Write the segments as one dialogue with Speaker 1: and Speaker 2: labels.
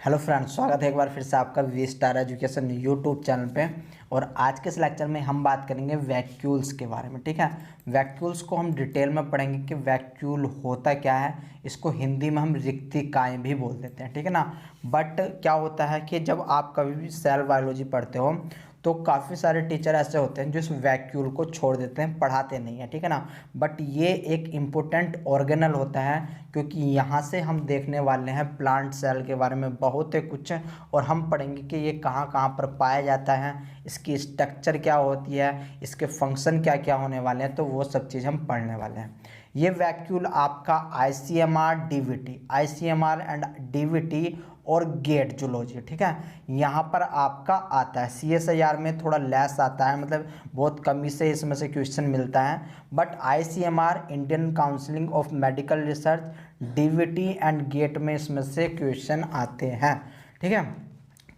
Speaker 1: Hello friends, स्वागत है एक बार फिर से आपका V Star Education YouTube channel पे। और आज के इस लेक्चर में हम बात करेंगे वैक्यूल्स के बारे में। ठीक है, वैक्यूल्स को हम डिटेल में पढ़ेंगे कि वैक्यूल होता क्या है। इसको हिंदी में हम रिक्तिकाएँ भी बोल देते हैं, ठीक है ना। बट क्या होता है कि जब आप कभी भी सेल बायोलॉजी पढ़ते हो तो काफ़ी सारे टीचर ऐसे होते हैं जो इस वैक्यूल को छोड़ देते हैं, पढ़ाते नहीं है, ठीक है ना। बट ये एक इम्पोर्टेंट ऑर्गेनल होता है क्योंकि यहाँ से हम देखने वाले हैं प्लांट सेल के बारे में बहुत है कुछ। और हम पढ़ेंगे कि ये कहाँ कहाँ पर पाया जाता है, इसकी स्ट्रक्चर क्या होती है, इसके फंक्शन क्या क्या होने वाले हैं, तो वो सब चीज़ हम पढ़ने वाले हैं। ये वैक्यूल आपका ICMR DVT, ICMR and DVT और गेट जूलॉजी, ठीक है, यहाँ पर आपका आता है। सीएसआईआर में थोड़ा लेस आता है, मतलब बहुत कमी से इसमें से क्वेश्चन मिलता है। But ICMR Indian counselling of medical research, DVT and GATE में इसमें से क्वेश्चन आते हैं, ठीक है।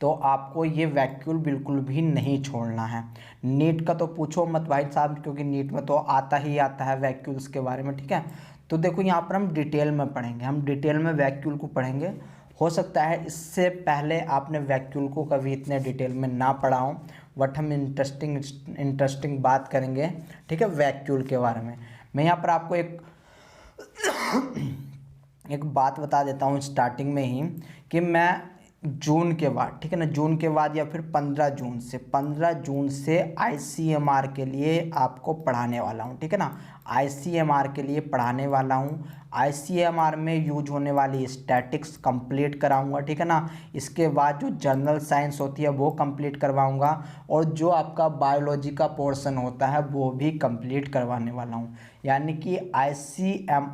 Speaker 1: तो आपको ये वैक्यूल बिल्कुल भी नहीं छोड़ना है। नीट का तो पूछो मत भाई साहब, क्योंकि नीट में तो आता ही आता है वैक्यूल्स के बारे में, ठीक है। तो देखो यहाँ पर हम डिटेल में पढ़ेंगे, हम डिटेल में वैक्यूल को पढ़ेंगे। हो सकता है इससे पहले आपने वैक्यूल को कभी इतने डिटेल में ना पढ़ा हो, बट हम इंटरेस्टिंग बात करेंगे, ठीक है, वैक्यूल के बारे में। मैं यहाँ पर आपको एक बात बता देता हूँ स्टार्टिंग में ही कि मैं जून के बाद, ठीक है ना, जून के बाद या फिर 15 जून से आईसीएमआर के लिए आपको पढ़ाने वाला हूँ, ठीक है ना। आईसीएमआर के लिए पढ़ाने वाला हूँ। आईसीएमआर में यूज होने वाली स्टैटिक्स कंप्लीट कराऊंगा, ठीक है ना। इसके बाद जो जनरल साइंस होती है वो कंप्लीट करवाऊंगा, और जो आपका बायोलॉजी का पोर्शन होता है वो भी कंप्लीट करवाने वाला हूँ। यानी कि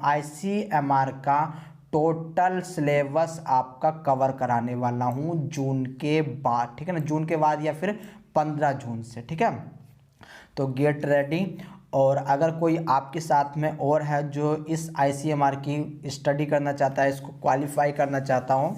Speaker 1: आईसीएमआर का टोटल सिलेबस आपका कवर कराने वाला हूँ जून के बाद, ठीक है ना, जून के बाद या फिर 15 जून से, ठीक है। तो गेट रेडी। और अगर कोई आपके साथ में और है जो इस आईसीएमआर की स्टडी करना चाहता है, इसको क्वालिफाई करना चाहता हो,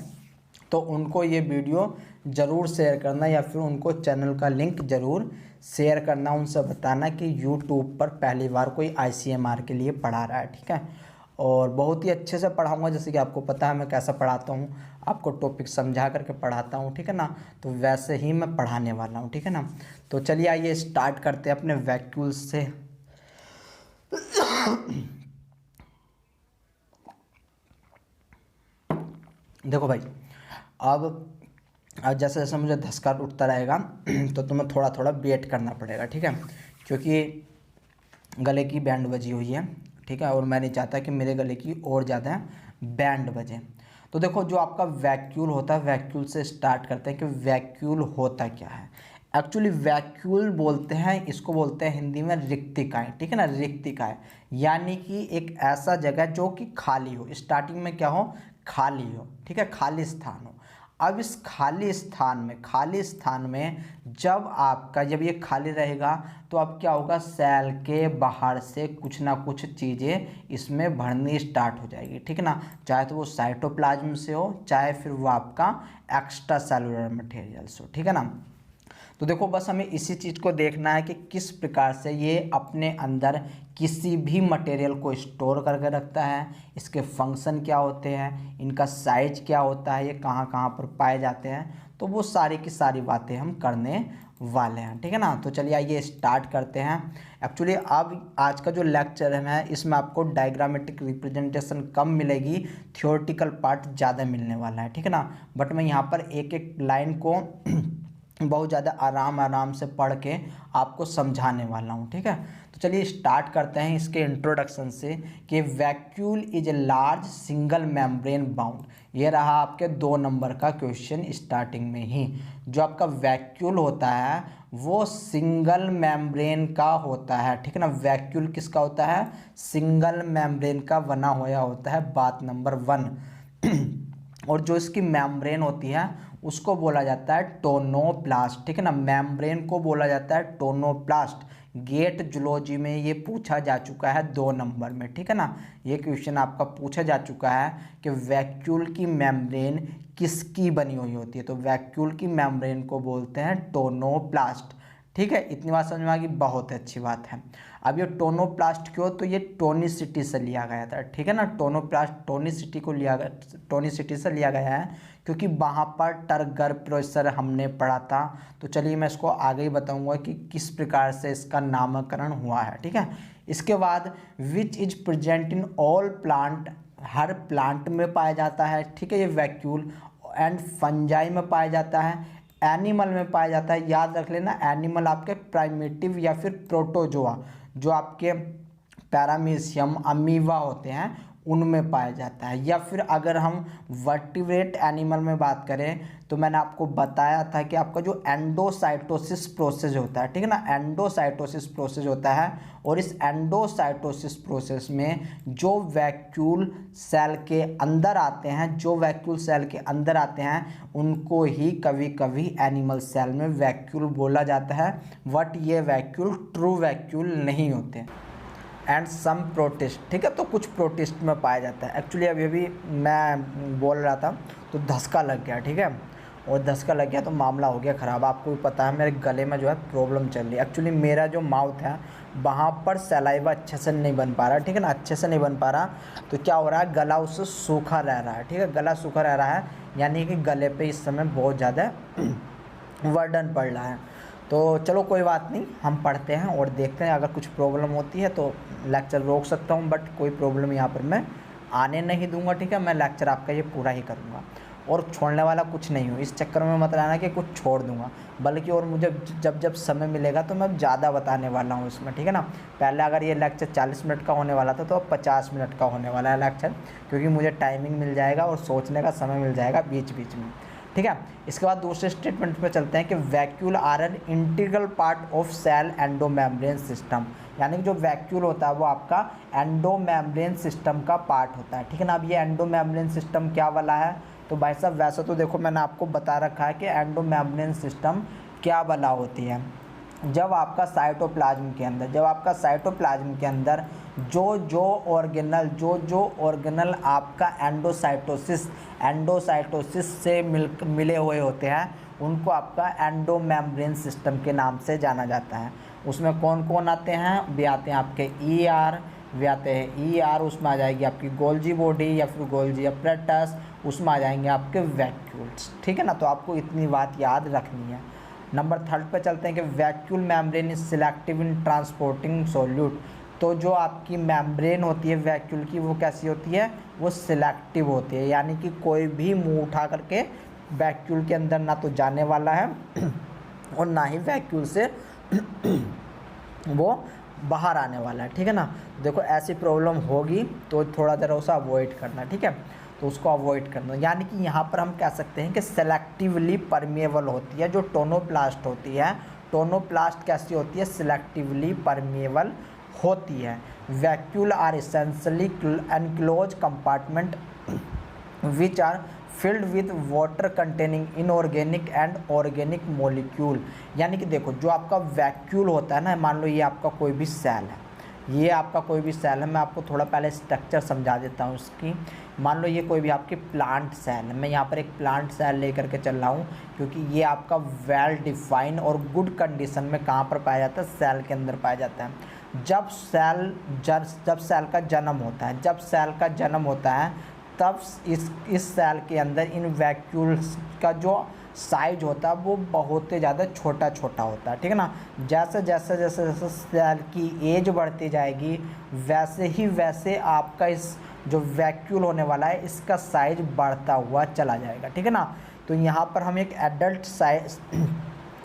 Speaker 1: तो उनको ये वीडियो ज़रूर शेयर करना, या फिर उनको चैनल का लिंक ज़रूर शेयर करना। उनसे बताना कि यूट्यूब पर पहली बार कोई आईसीएमआर के लिए पढ़ा रहा है, ठीक है। और बहुत ही अच्छे से पढ़ाऊंगा, जैसे कि आपको पता है मैं कैसा पढ़ाता हूँ, आपको टॉपिक समझा करके पढ़ाता हूँ, ठीक है ना। तो वैसे ही मैं पढ़ाने वाला हूँ, ठीक है ना। तो चलिए आइए स्टार्ट करते हैं अपने वैक्यूल से। देखो भाई, अब जैसे जैसे मुझे धक्का उठता रहेगा तो तुम्हें थोड़ा थोड़ा वेट करना पड़ेगा, ठीक है, क्योंकि गले की बैंड बजी हुई है, ठीक है, और मैं नहीं चाहता कि मेरे गले की और ज़्यादा बैंड बजे। तो देखो, जो आपका वैक्यूल होता है, वैक्यूल से स्टार्ट करते हैं कि वैक्यूल होता क्या है। एक्चुअली वैक्यूल बोलते हैं, इसको बोलते हैं हिंदी में रिक्तिकाएँ, ठीक है ना, रिक्तिकाएँ। यानी कि एक ऐसा जगह जो कि खाली हो, स्टार्टिंग में क्या हो, खाली हो, ठीक है, खाली स्थान हो। अब इस खाली स्थान में जब ये खाली रहेगा तो अब क्या होगा, सेल के बाहर से कुछ ना कुछ चीज़ें इसमें भरनी स्टार्ट हो जाएगी, ठीक है ना। चाहे तो वो साइटोप्लाज्म से हो, चाहे फिर वो आपका एक्स्ट्रा सेलुलर मटेरियल्स हो, ठीक है ना। तो देखो, बस हमें इसी चीज़ को देखना है कि किस प्रकार से ये अपने अंदर किसी भी मटेरियल को स्टोर करके रखता है, इसके फंक्शन क्या होते हैं, इनका साइज क्या होता है, ये कहाँ कहाँ पर पाए जाते हैं। तो वो सारी की सारी बातें हम करने वाले हैं, ठीक है ना। तो चलिए आइए स्टार्ट करते हैं। एक्चुअली अब आज का जो लेक्चर है इसमें आपको डायग्रामेटिक रिप्रेजेंटेशन कम मिलेगी, थियोरेटिकल पार्ट ज़्यादा मिलने वाला है, ठीक है ना। बट मैं यहाँ पर एक एक लाइन को बहुत ज़्यादा आराम से पढ़ के आपको समझाने वाला हूँ, ठीक है। तो चलिए स्टार्ट करते हैं इसके इंट्रोडक्शन से कि vacuole is a large single membrane bound. ये रहा आपके 2 नंबर का क्वेश्चन स्टार्टिंग में ही। जो आपका वैक्यूल होता है वो सिंगल मेम्ब्रेन का होता है, ठीक है ना। वैक्यूल किसका होता है, सिंगल मेम्ब्रेन का बना हुआ होता है, बात नंबर 1। और जो इसकी मेम्ब्रेन होती है उसको बोला जाता है टोनोप्लास्ट, ठीक है ना। मेम्ब्रेन को बोला जाता है टोनोप्लास्ट। गेट जूलॉजी में ये पूछा जा चुका है 2 नंबर में, ठीक है ना। ये क्वेश्चन आपका पूछा जा चुका है कि वैक्यूल की मेम्ब्रेन किसकी बनी हुई होती है। तो वैक्यूल की मेम्ब्रेन को बोलते हैं टोनोप्लास्ट, ठीक है। इतनी बात समझ में आ गई, बहुत अच्छी बात है। अब ये टोनोप्लास्ट क्यों, तो ये टोनिसिटी से लिया गया था, ठीक है ना। टोनोप्लास्ट टोनिसिटी से लिया गया है, क्योंकि वहाँ पर टर्गर प्रोसेसर हमने पढ़ा था। तो चलिए मैं इसको आगे ही बताऊंगा कि किस प्रकार से इसका नामकरण हुआ है, ठीक है। इसके बाद which is present in all plant, her plant में पाया जाता है, ठीक है ये वैक्यूल। एंड फंजाई में पाया जाता है, एनिमल में पाया जाता है। याद रख लेना, एनिमल आपके प्राइमेटिव या फिर प्रोटोजोआ, जो आपके पैरामीशियम अमीवा होते हैं उनमें पाया जाता है। या फिर अगर हम वर्टिब्रेट एनिमल में बात करें तो मैंने आपको बताया था कि आपका जो एंडोसाइटोसिस प्रोसेस होता है, ठीक है ना, एंडोसाइटोसिस प्रोसेस होता है। और इस एंडोसाइटोसिस प्रोसेस में जो वैक्यूल सेल के अंदर आते हैं, उनको ही कभी कभी एनिमल सेल में वैक्यूल बोला जाता है, बट ये वैक्यूल ट्रू वैक्यूल नहीं होते। एंड सम प्रोटिस्ट, ठीक है, तो कुछ प्रोटिस्ट में पाया जाता है। एक्चुअली अभी मैं बोल रहा था तो धक्का लग गया, ठीक है, और धक्का लग गया तो मामला हो गया ख़राब। आपको भी पता है मेरे गले में जो है प्रॉब्लम चल रही है। एक्चुअली मेरा जो माउथ है वहाँ पर सलाइवा अच्छे से नहीं बन पा रहा, ठीक है ना, अच्छे से नहीं बन पा रहा। तो क्या हो रहा है, गला उससे सूखा रह रहा है, ठीक है, गला सूखा रह रहा है, यानी कि गले पे इस समय बहुत ज़्यादा वर्डन पड़ रहा है। तो चलो कोई बात नहीं, हम पढ़ते हैं और देखते हैं। अगर कुछ प्रॉब्लम होती है तो लेक्चर रोक सकता हूँ, बट कोई प्रॉब्लम यहाँ पर मैं आने नहीं दूंगा, ठीक है। मैं लेक्चर आपका ये पूरा ही करूँगा और छोड़ने वाला कुछ नहीं हूँ। इस चक्कर में मत रहना कि कुछ छोड़ दूंगा, बल्कि और मुझे जब समय मिलेगा तो मैं ज़्यादा बताने वाला हूँ इसमें, ठीक है ना। पहले अगर ये लेक्चर 40 मिनट का होने वाला था तो अब 50 मिनट का होने वाला है लेक्चर, क्योंकि मुझे टाइमिंग मिल जाएगा और सोचने का समय मिल जाएगा बीच बीच में, ठीक है। इसके बाद दूसरे स्टेटमेंट पे चलते हैं कि vacuole are an integral part of cell endomembrane system, यानी कि जो वैक्यूल होता है वो आपका एंडोमेम्ब्रेन सिस्टम का पार्ट होता है, ठीक है ना। अब ये एंडोमेम्ब्रेन सिस्टम क्या वाला है, तो भाई साहब वैसे तो देखो मैंने आपको बता रखा है कि एंडोमेम्ब्रेन सिस्टम क्या वाला होती है। जब आपका साइटोप्लाज्म के अंदर जो ऑर्गेनल आपका एंडोसाइटोसिस से मिले हुए होते हैं उनको आपका एंडोमेम्ब्रेन सिस्टम के नाम से जाना जाता है। उसमें कौन कौन आते हैं, भी आते हैं आपके ER, उसमें आ जाएगी आपकी गोल्जी बॉडी या फिर गोल्जी अपरेटस, उसमें आ जाएंगे आपके वैक्यूल्स, ठीक है ना। तो आपको इतनी बात याद रखनी है। नंबर 3 पे चलते हैं कि vacuole membrane is selective in transporting solute. तो जो आपकी मेम्ब्रेन होती है वैक्यूल की वो कैसी होती है, वो सिलेक्टिव होती है, यानी कि कोई भी मुंह उठा करके वैक्यूल के अंदर ना तो जाने वाला है और ना ही वैक्यूल से वो बाहर आने वाला है, ठीक है ना। देखो ऐसी प्रॉब्लम होगी तो थोड़ा देर उसे अवॉइड करना, ठीक है, तो उसको अवॉइड करना। यानी कि यहाँ पर हम कह सकते हैं कि सेलेक्टिवली परमेबल होती है जो टोनोप्लास्ट होती है। टोनोप्लास्ट कैसी होती है, सिलेक्टिवली परमेबल होती है। Vacuole are essentially enclose compartment which are filled with water containing inorganic and organic molecule. यानी कि देखो जो आपका वैक्यूल होता है ना, मान लो ये आपका कोई भी सेल है, मैं आपको थोड़ा पहले स्ट्रक्चर समझा देता हूँ इसकी। मान लो ये कोई भी आपकी प्लांट सेल है, मैं यहाँ पर एक प्लांट सेल लेकर के चल रहा हूँ, क्योंकि ये आपका वेल डिफाइन और गुड कंडीशन में कहाँ पर पाया जाता है, सेल के अंदर पाया जाता है। जब सेल का जन्म होता है तब इस सेल के अंदर इन वैक्यूल्स का जो साइज होता है वो बहुत ही ज़्यादा छोटा होता है, ठीक है ना। जैसे सेल की एज बढ़ती जाएगी वैसे आपका इस जो वैक्यूल होने वाला है इसका साइज बढ़ता हुआ चला जाएगा, ठीक है ना। तो यहाँ पर हम एक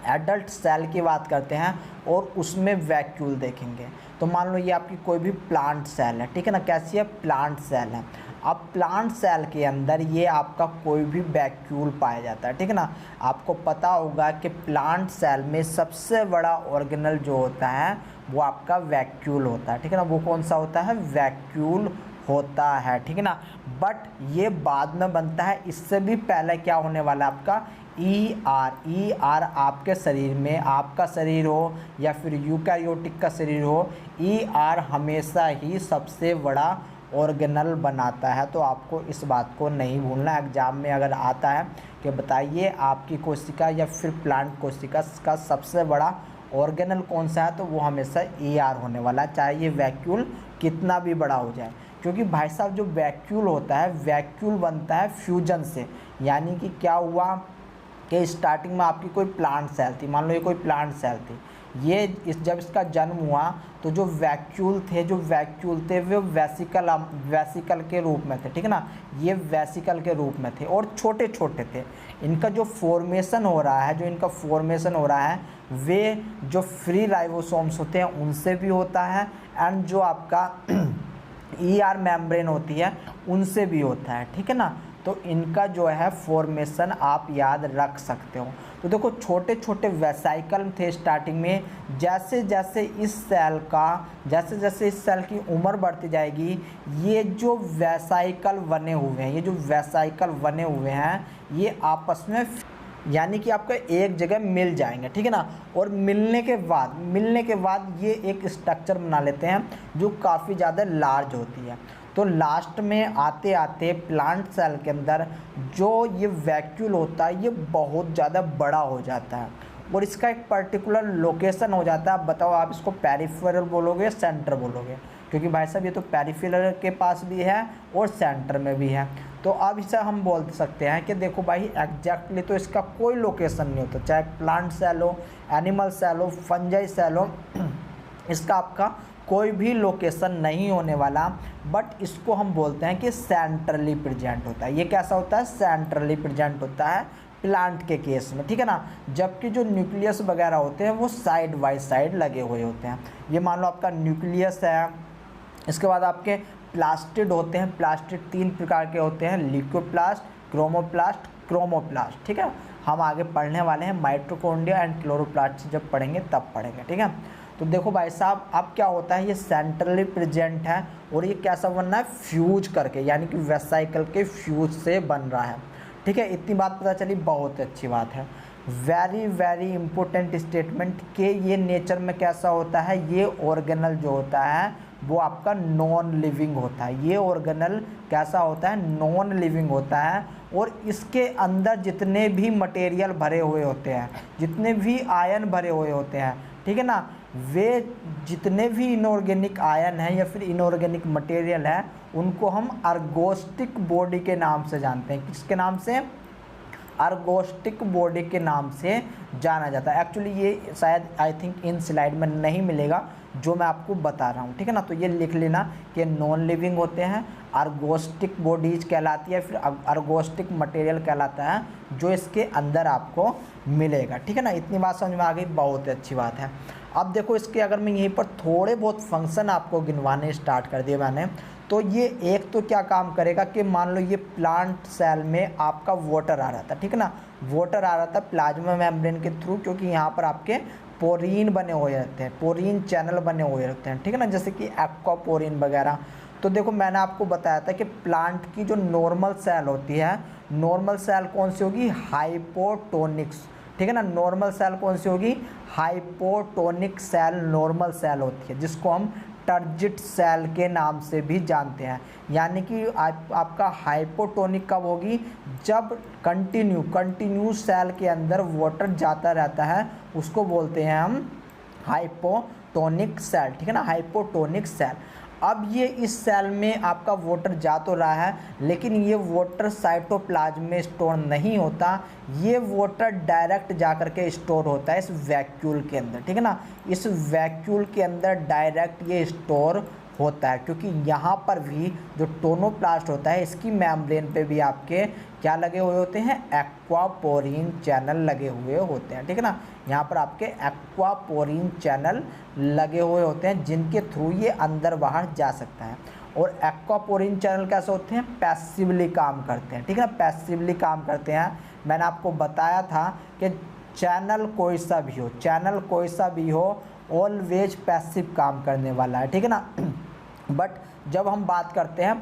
Speaker 1: एडल्ट सेल की बात करते हैं और उसमें वैक्यूल देखेंगे। तो मान लो ये आपकी कोई भी प्लांट सेल है, ठीक है ना, कैसी है, प्लांट सेल है। अब प्लांट सेल के अंदर ये आपका कोई भी वैक्यूल पाया जाता है, ठीक है ना। आपको पता होगा कि प्लांट सेल में सबसे बड़ा ऑर्गेनल जो होता है वो आपका वैक्यूल होता है, ठीक है ना। वो कौन सा होता है, वैक्यूल होता है, ठीक है ना। बट ये बाद में बनता है, इससे भी पहले क्या होने वाला है आपका ER आपके शरीर में, आपका शरीर हो या फिर यूकैरियोटिक का शरीर हो, ER हमेशा ही सबसे बड़ा ऑर्गेनल बनाता है। तो आपको इस बात को नहीं भूलना। एग्जाम में अगर आता है कि बताइए आपकी कोशिका या फिर प्लांट कोशिका का सबसे बड़ा ऑर्गेनल कौन सा है, तो वो हमेशा AR होने वाला है, चाहे ये वैक्यूल कितना भी बड़ा हो जाए। क्योंकि भाई साहब जो वैक्यूल होता है, वैक्यूल बनता है फ्यूजन से। यानी कि क्या हुआ कि स्टार्टिंग में आपकी कोई प्लांट सेल थी, मान लो ये कोई प्लांट सेल थी, ये जब इसका जन्म हुआ तो जो वैक्यूल थे वो वेसिकल के रूप में थे, ठीक है ना, ये वेसिकल के रूप में थे और छोटे छोटे थे। इनका जो फॉर्मेशन हो रहा है, वे जो फ्री राइबोसोम्स होते हैं उनसे भी होता है, एंड जो आपका ER मेम्ब्रेन होती है उनसे भी होता है, ठीक है ना। तो इनका जो है फॉर्मेशन आप याद रख सकते हो। तो देखो छोटे छोटे वेसाइकल थे स्टार्टिंग में, जैसे जैसे इस सेल की उम्र बढ़ती जाएगी, ये जो वेसाइकल बने हुए हैं ये आपस में यानी कि आपका एक जगह मिल जाएंगे, ठीक है ना। और मिलने के बाद ये एक स्ट्रक्चर बना लेते हैं जो काफ़ी ज़्यादा लार्ज होती है। तो लास्ट में आते आते प्लांट सेल के अंदर जो ये वैक्यूल होता है ये बहुत ज़्यादा बड़ा हो जाता है और इसका एक पर्टिकुलर लोकेशन हो जाता है। अब बताओ आप इसको पेरिफेरल बोलोगे, सेंटर बोलोगे, क्योंकि भाई साहब ये तो पेरिफेरल के पास भी है और सेंटर में भी है। तो अब इसे हम बोल सकते हैं कि देखो भाई एग्जैक्टली तो इसका कोई लोकेशन नहीं होता, चाहे प्लांट सेल हो, एनिमल सेल हो, फंजाई सेल हो, इसका आपका कोई भी लोकेशन नहीं होने वाला। बट इसको हम बोलते हैं कि सेंट्रली प्रेजेंट होता है। ये कैसा होता है? सेंट्रली प्रेजेंट होता है प्लांट के केस में, ठीक है ना। जबकि जो न्यूक्लियस वगैरह होते हैं वो साइड बाय साइड लगे हुए होते हैं। ये मान लो आपका न्यूक्लियस है, इसके बाद आपके प्लास्टिड होते हैं। प्लास्टिड 3 प्रकार के होते हैं, लिक्वियोप्लास्ट, क्रोमोप्लास्ट, ठीक है। हम आगे पढ़ने वाले हैं माइटोकॉन्ड्रिया एंड क्लोरोप्लास्ट, जब पढ़ेंगे तब पढ़ेंगे, ठीक है। तो देखो भाई साहब अब क्या होता है, ये सेंट्रली प्रेजेंट है और ये कैसा बन रहा है? फ्यूज करके, यानी कि वेसाइकल के फ्यूज से बन रहा है, ठीक है। इतनी बात पता चली, बहुत अच्छी बात है। वेरी वेरी इंपॉर्टेंट स्टेटमेंट कि ये नेचर में कैसा होता है, ये ऑर्गेनल जो होता है वो आपका नॉन लिविंग होता है। ये ऑर्गेनल कैसा होता है? नॉन लिविंग होता है। और इसके अंदर जितने भी मटेरियल भरे हुए होते हैं, जितने भी आयन भरे हुए होते हैं, ठीक है ना, वे जितने भी इनऑर्गेनिक आयन हैं या फिर इनऑर्गेनिक मटेरियल है, उनको हम अर्गोस्टिक बॉडी के नाम से जानते हैं। किसके नाम से? अर्गोस्टिक बॉडी के नाम से जाना जाता है। एक्चुअली ये शायद आई थिंक इन स्लाइड में नहीं मिलेगा जो मैं आपको बता रहा हूँ, ठीक है ना। तो ये लिख लेना कि नॉन लिविंग होते हैं, अर्गोस्टिक बॉडीज कहलाती है, फिर अर्गोस्टिक मटेरियल कहलाता है जो इसके अंदर आपको मिलेगा, ठीक है ना। इतनी बात समझ में आ गई, बहुत अच्छी बात है। अब देखो इसके अगर मैं यहीं पर थोड़े बहुत फंक्शन आपको गिनवाने स्टार्ट कर दिए मैंने, तो ये एक तो क्या काम करेगा कि मान लो ये प्लांट सेल में आपका वाटर आ रहा था, ठीक है ना, वाटर आ रहा था प्लाज्मा मेम्ब्रेन के थ्रू, क्योंकि यहाँ पर आपके पोरीन बने हुए रहते हैं, पोरीन चैनल बने हुए रहते हैं, ठीक है ना, जैसे कि एक्वापोरीन वगैरह। तो देखो मैंने आपको बताया था कि प्लांट की जो नॉर्मल सेल होती है, नॉर्मल सेल कौन सी होगी? हाइपोटोनिक्स, ठीक है ना। नॉर्मल सेल कौन सी होगी? हाइपोटोनिक सेल नॉर्मल सेल होती है, जिसको हम टर्जिट सेल के नाम से भी जानते हैं। यानी कि आपका हाइपोटोनिक कब होगी? जब कंटिन्यू सेल के अंदर वाटर जाता रहता है, उसको बोलते हैं हम हाइपोटोनिक सेल, ठीक है ना, हाइपोटोनिक सेल। अब ये इस सेल में आपका वाटर जा तो रहा है, लेकिन ये वाटर साइटोप्लाज्म में स्टोर नहीं होता, ये वाटर डायरेक्ट जा कर के स्टोर होता है इस वैक्यूल के अंदर, ठीक है ना। इस वैक्यूल के अंदर डायरेक्ट ये स्टोर होता है, क्योंकि यहाँ पर भी जो टोनोप्लास्ट होता है, इसकी मेम्ब्रेन पे भी आपके क्या लगे हुए होते हैं? एक्वापोरीन चैनल लगे हुए होते हैं, ठीक है ना। यहाँ पर आपके एक्वापोरीन चैनल लगे हुए होते हैं, जिनके थ्रू ये अंदर बाहर जा सकता है। और एक्वापोरीन चैनल कैसे होते हैं? पैसिवली काम करते हैं, ठीक है ना, पैसिवली काम करते हैं। मैंने आपको बताया था कि चैनल कोई सा भी हो ऑलवेज पैसिव काम करने वाला है, ठीक है ना। बट जब हम बात करते हैं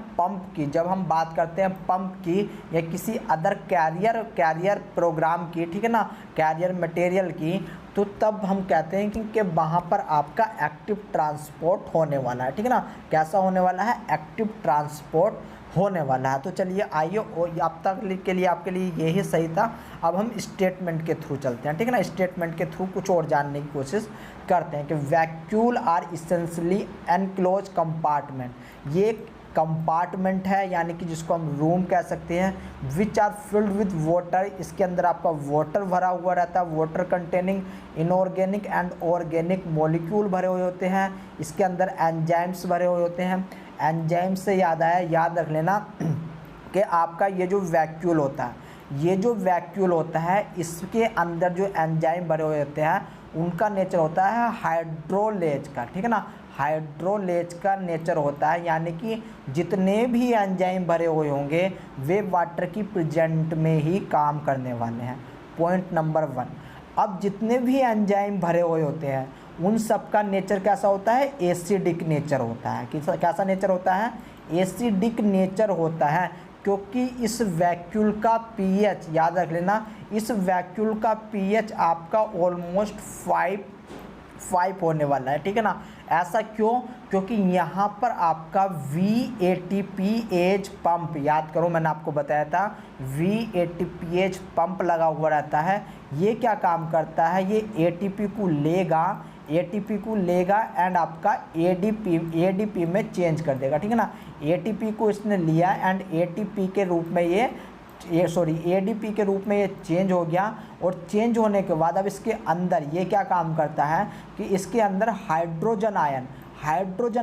Speaker 1: पंप की या किसी अदर कैरियर प्रोग्राम की, ठीक है ना, कैरियर मटेरियल की, तो तब हम कहते हैं कि वहाँ पर आपका एक्टिव ट्रांसपोर्ट होने वाला है, ठीक है ना। कैसा होने वाला है? एक्टिव ट्रांसपोर्ट होने वाला है। तो चलिए आइए, और अब तक के लिए आपके लिए यही सही था। अब हम स्टेटमेंट के थ्रू चलते हैं, ठीक है ना। स्टेटमेंट के थ्रू कुछ और जानने की कोशिश करते हैं कि vacuole are essentially enclose compartment. ये कंपार्टमेंट है, यानी कि जिसको हम रूम कह सकते हैं, which are filled with water. इसके अंदर आपका वाटर भरा हुआ रहता है, water containing inorganic and organic molecule भरे हुए होते हैं। इसके अंदर एंजाइम्स भरे हुए होते हैं। एंजाइम से याद आया, याद रख लेना कि आपका ये जो वैक्यूल होता है, ये जो वैक्यूल होता है, इसके अंदर जो एंजाइम भरे हुए होते हैं उनका नेचर होता है हाइड्रोलेज का, ठीक है ना। हाइड्रोलेज का नेचर होता है, यानी कि जितने भी एंजाइम भरे हुए होंगे वे वाटर की प्रेजेंट में ही काम करने वाले हैं। Point number 1। अब जितने भी एंजाइम भरे हुए होते हैं उन सब का नेचर कैसा होता है? एसिडिक नेचर होता है। कैसा नेचर होता है? एसिडिक नेचर होता है, क्योंकि इस वैक्यूल का पीएच, याद रख लेना, इस वैक्यूल का पीएच आपका ऑलमोस्ट 5 होने वाला है, ठीक है ना। ऐसा क्यों? क्योंकि यहाँ पर आपका VATPH पंप, याद करो मैंने आपको बताया था VATPH पंप लगा हुआ रहता है। ये क्या काम करता है? ये ATP को लेगा एंड आपका ADP में चेंज कर देगा, ठीक है ना। ATP को इसने लिया एंड ATP के रूप में ADP के रूप में ये चेंज हो गया, और चेंज होने के बाद अब इसके अंदर ये क्या काम करता है कि इसके अंदर हाइड्रोजन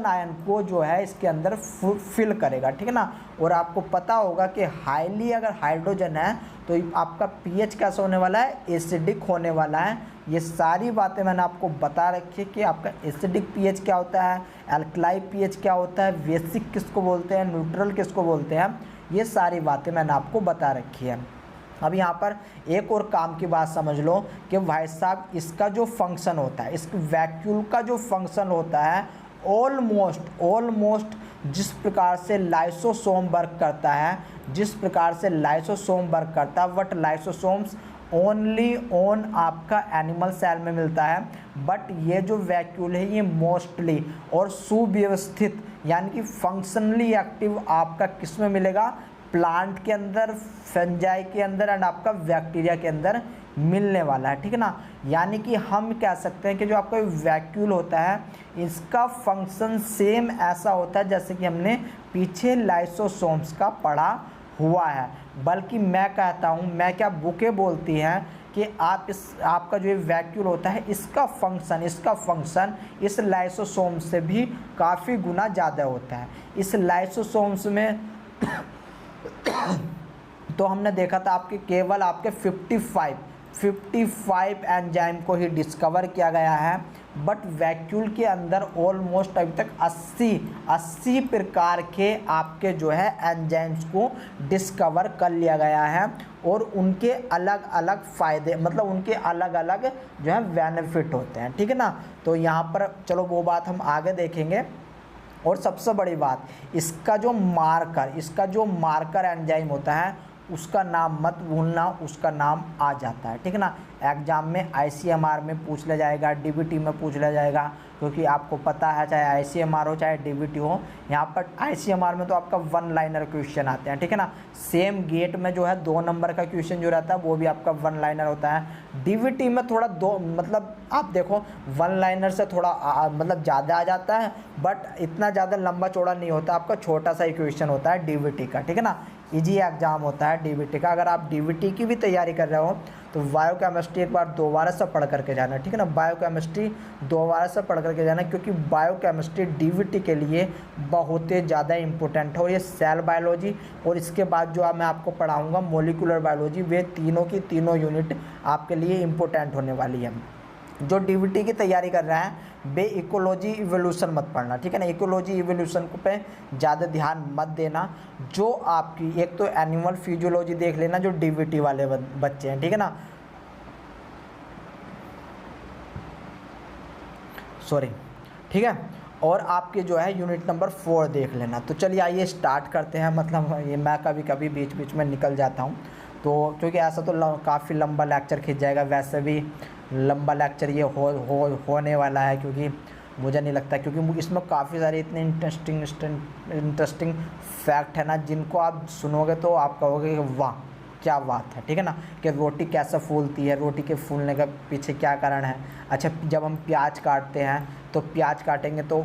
Speaker 1: आयन को जो है इसके अंदर फिल करेगा, ठीक है ना। और आपको पता होगा कि हाईली अगर हाइड्रोजन है तो आपका पीएच कैसा होने वाला है? एसिडिक होने वाला है। ये सारी बातें मैंने आपको बता रखी है कि आपका एसिडिक पीएच क्या होता है, अल्कलाई पीएच क्या होता है, बेसिक किसको बोलते हैं, न्यूट्रल किसको बोलते हैं, ये सारी बातें मैंने आपको बता रखी है। अब यहाँ पर एक और काम की बात समझ लो कि भाई साहब इसका जो फंक्शन होता है, इस वैक्यूल का जो फंक्शन होता है, ऑलमोस्ट जिस प्रकार से लाइसोसोम वर्क करता है, बट लाइसोसोम्स ओनली ऑन आपका एनिमल सेल में मिलता है। बट ये जो वैक्यूल है ये मोस्टली और सुव्यवस्थित यानी कि फंक्शनली एक्टिव आपका किस में मिलेगा? प्लांट के अंदर, फंजाई के अंदर एंड आपका बैक्टीरिया के अंदर मिलने वाला है, ठीक है ना। यानी कि हम कह सकते हैं कि जो आपका वैक्यूल होता है इसका फंक्शन सेम ऐसा होता है जैसे कि हमने पीछे लाइसोसोम्स का पढ़ा हुआ है। बल्कि मैं कहता हूँ, मैं क्या बुकें बोलती हैं कि आपका जो वैक्यूल होता है इसका फंक्शन इस लाइसोसोम से भी काफ़ी गुना ज़्यादा होता है। इस लाइसोसोम्स में तो हमने देखा था केवल आपके 55 एंजाइम को ही डिस्कवर किया गया है, बट वैक्यूल के अंदर ऑलमोस्ट अभी तक 80 प्रकार के आपके जो है एंजाइम्स को डिस्कवर कर लिया गया है, और उनके अलग अलग फ़ायदे, मतलब उनके अलग अलग जो है बेनिफिट होते हैं, ठीक है ना। तो यहाँ पर चलो वो बात हम आगे देखेंगे। और सबसे बड़ी बात, इसका जो मार्कर एंजाइम होता है उसका नाम मत भूलना, उसका नाम आ जाता है, ठीक है ना। एग्जाम में ICMR में पूछ लिया जाएगा, DBT में पूछ लिया जाएगा, क्योंकि आपको पता है चाहे ICMR हो चाहे DBT हो, यहाँ पर ICMR में तो आपका 1 लाइनर क्वेश्चन आते हैं, ठीक है ना। सेम गेट में जो है 2 नंबर का क्वेश्चन जो रहता है वो भी आपका 1 लाइनर होता है। DBT में थोड़ा मतलब आप देखो 1 लाइनर से थोड़ा मतलब ज़्यादा आ जाता है, बट इतना ज़्यादा लंबा चौड़ा नहीं होता, आपका छोटा सा ही क्वेश्चन होता है DBT का, ठीक है ना। इजी एग्जाम होता है DBT का। अगर आप DBT की भी तैयारी कर रहे हो तो बायोकेमिस्ट्री एक बार दोबारा से पढ़ करके जाना, ठीक है ना। बायोकेमिस्ट्री दोबारा से पढ़ करके जाना, क्योंकि बायोकेमिस्ट्री DBT के लिए बहुत ही ज़्यादा इंपॉर्टेंट है। और ये सेल बायोलॉजी और इसके बाद जो मैं आपको पढ़ाऊँगा मॉलिक्यूलर बायोलॉजी, वे तीनों की तीनों यूनिट आपके लिए इम्पोर्टेंट होने वाली है। जो DBT की तैयारी कर रहे हैं वे इकोलॉजी इवोल्यूशन मत पढ़ना, ठीक है ना। इकोलॉजी इवोल्यूशन पे ज़्यादा ध्यान मत देना। जो आपकी एक तो एनिमल फिजियोलॉजी देख लेना जो DBT वाले बच्चे हैं, ठीक है ना, ठीक है। और आपके जो है यूनिट नंबर 4 देख लेना। तो चलिए आइए स्टार्ट करते हैं। मतलब ये मैं कभी कभी बीच बीच में निकल जाता हूँ, तो क्योंकि ऐसा तो काफ़ी लंबा लेक्चर खिंच जाएगा। वैसे भी लंबा लेक्चर ये होने वाला है, क्योंकि मुझे नहीं लगता, क्योंकि इसमें काफ़ी सारे इतने इंटरेस्टिंग फैक्ट है ना, जिनको आप सुनोगे तो आप कहोगे कि वाह क्या बात है, ठीक है ना। कि रोटी कैसे फूलती है, रोटी के फूलने का पीछे क्या कारण है। अच्छा, जब हम प्याज काटते हैं तो प्याज काटेंगे तो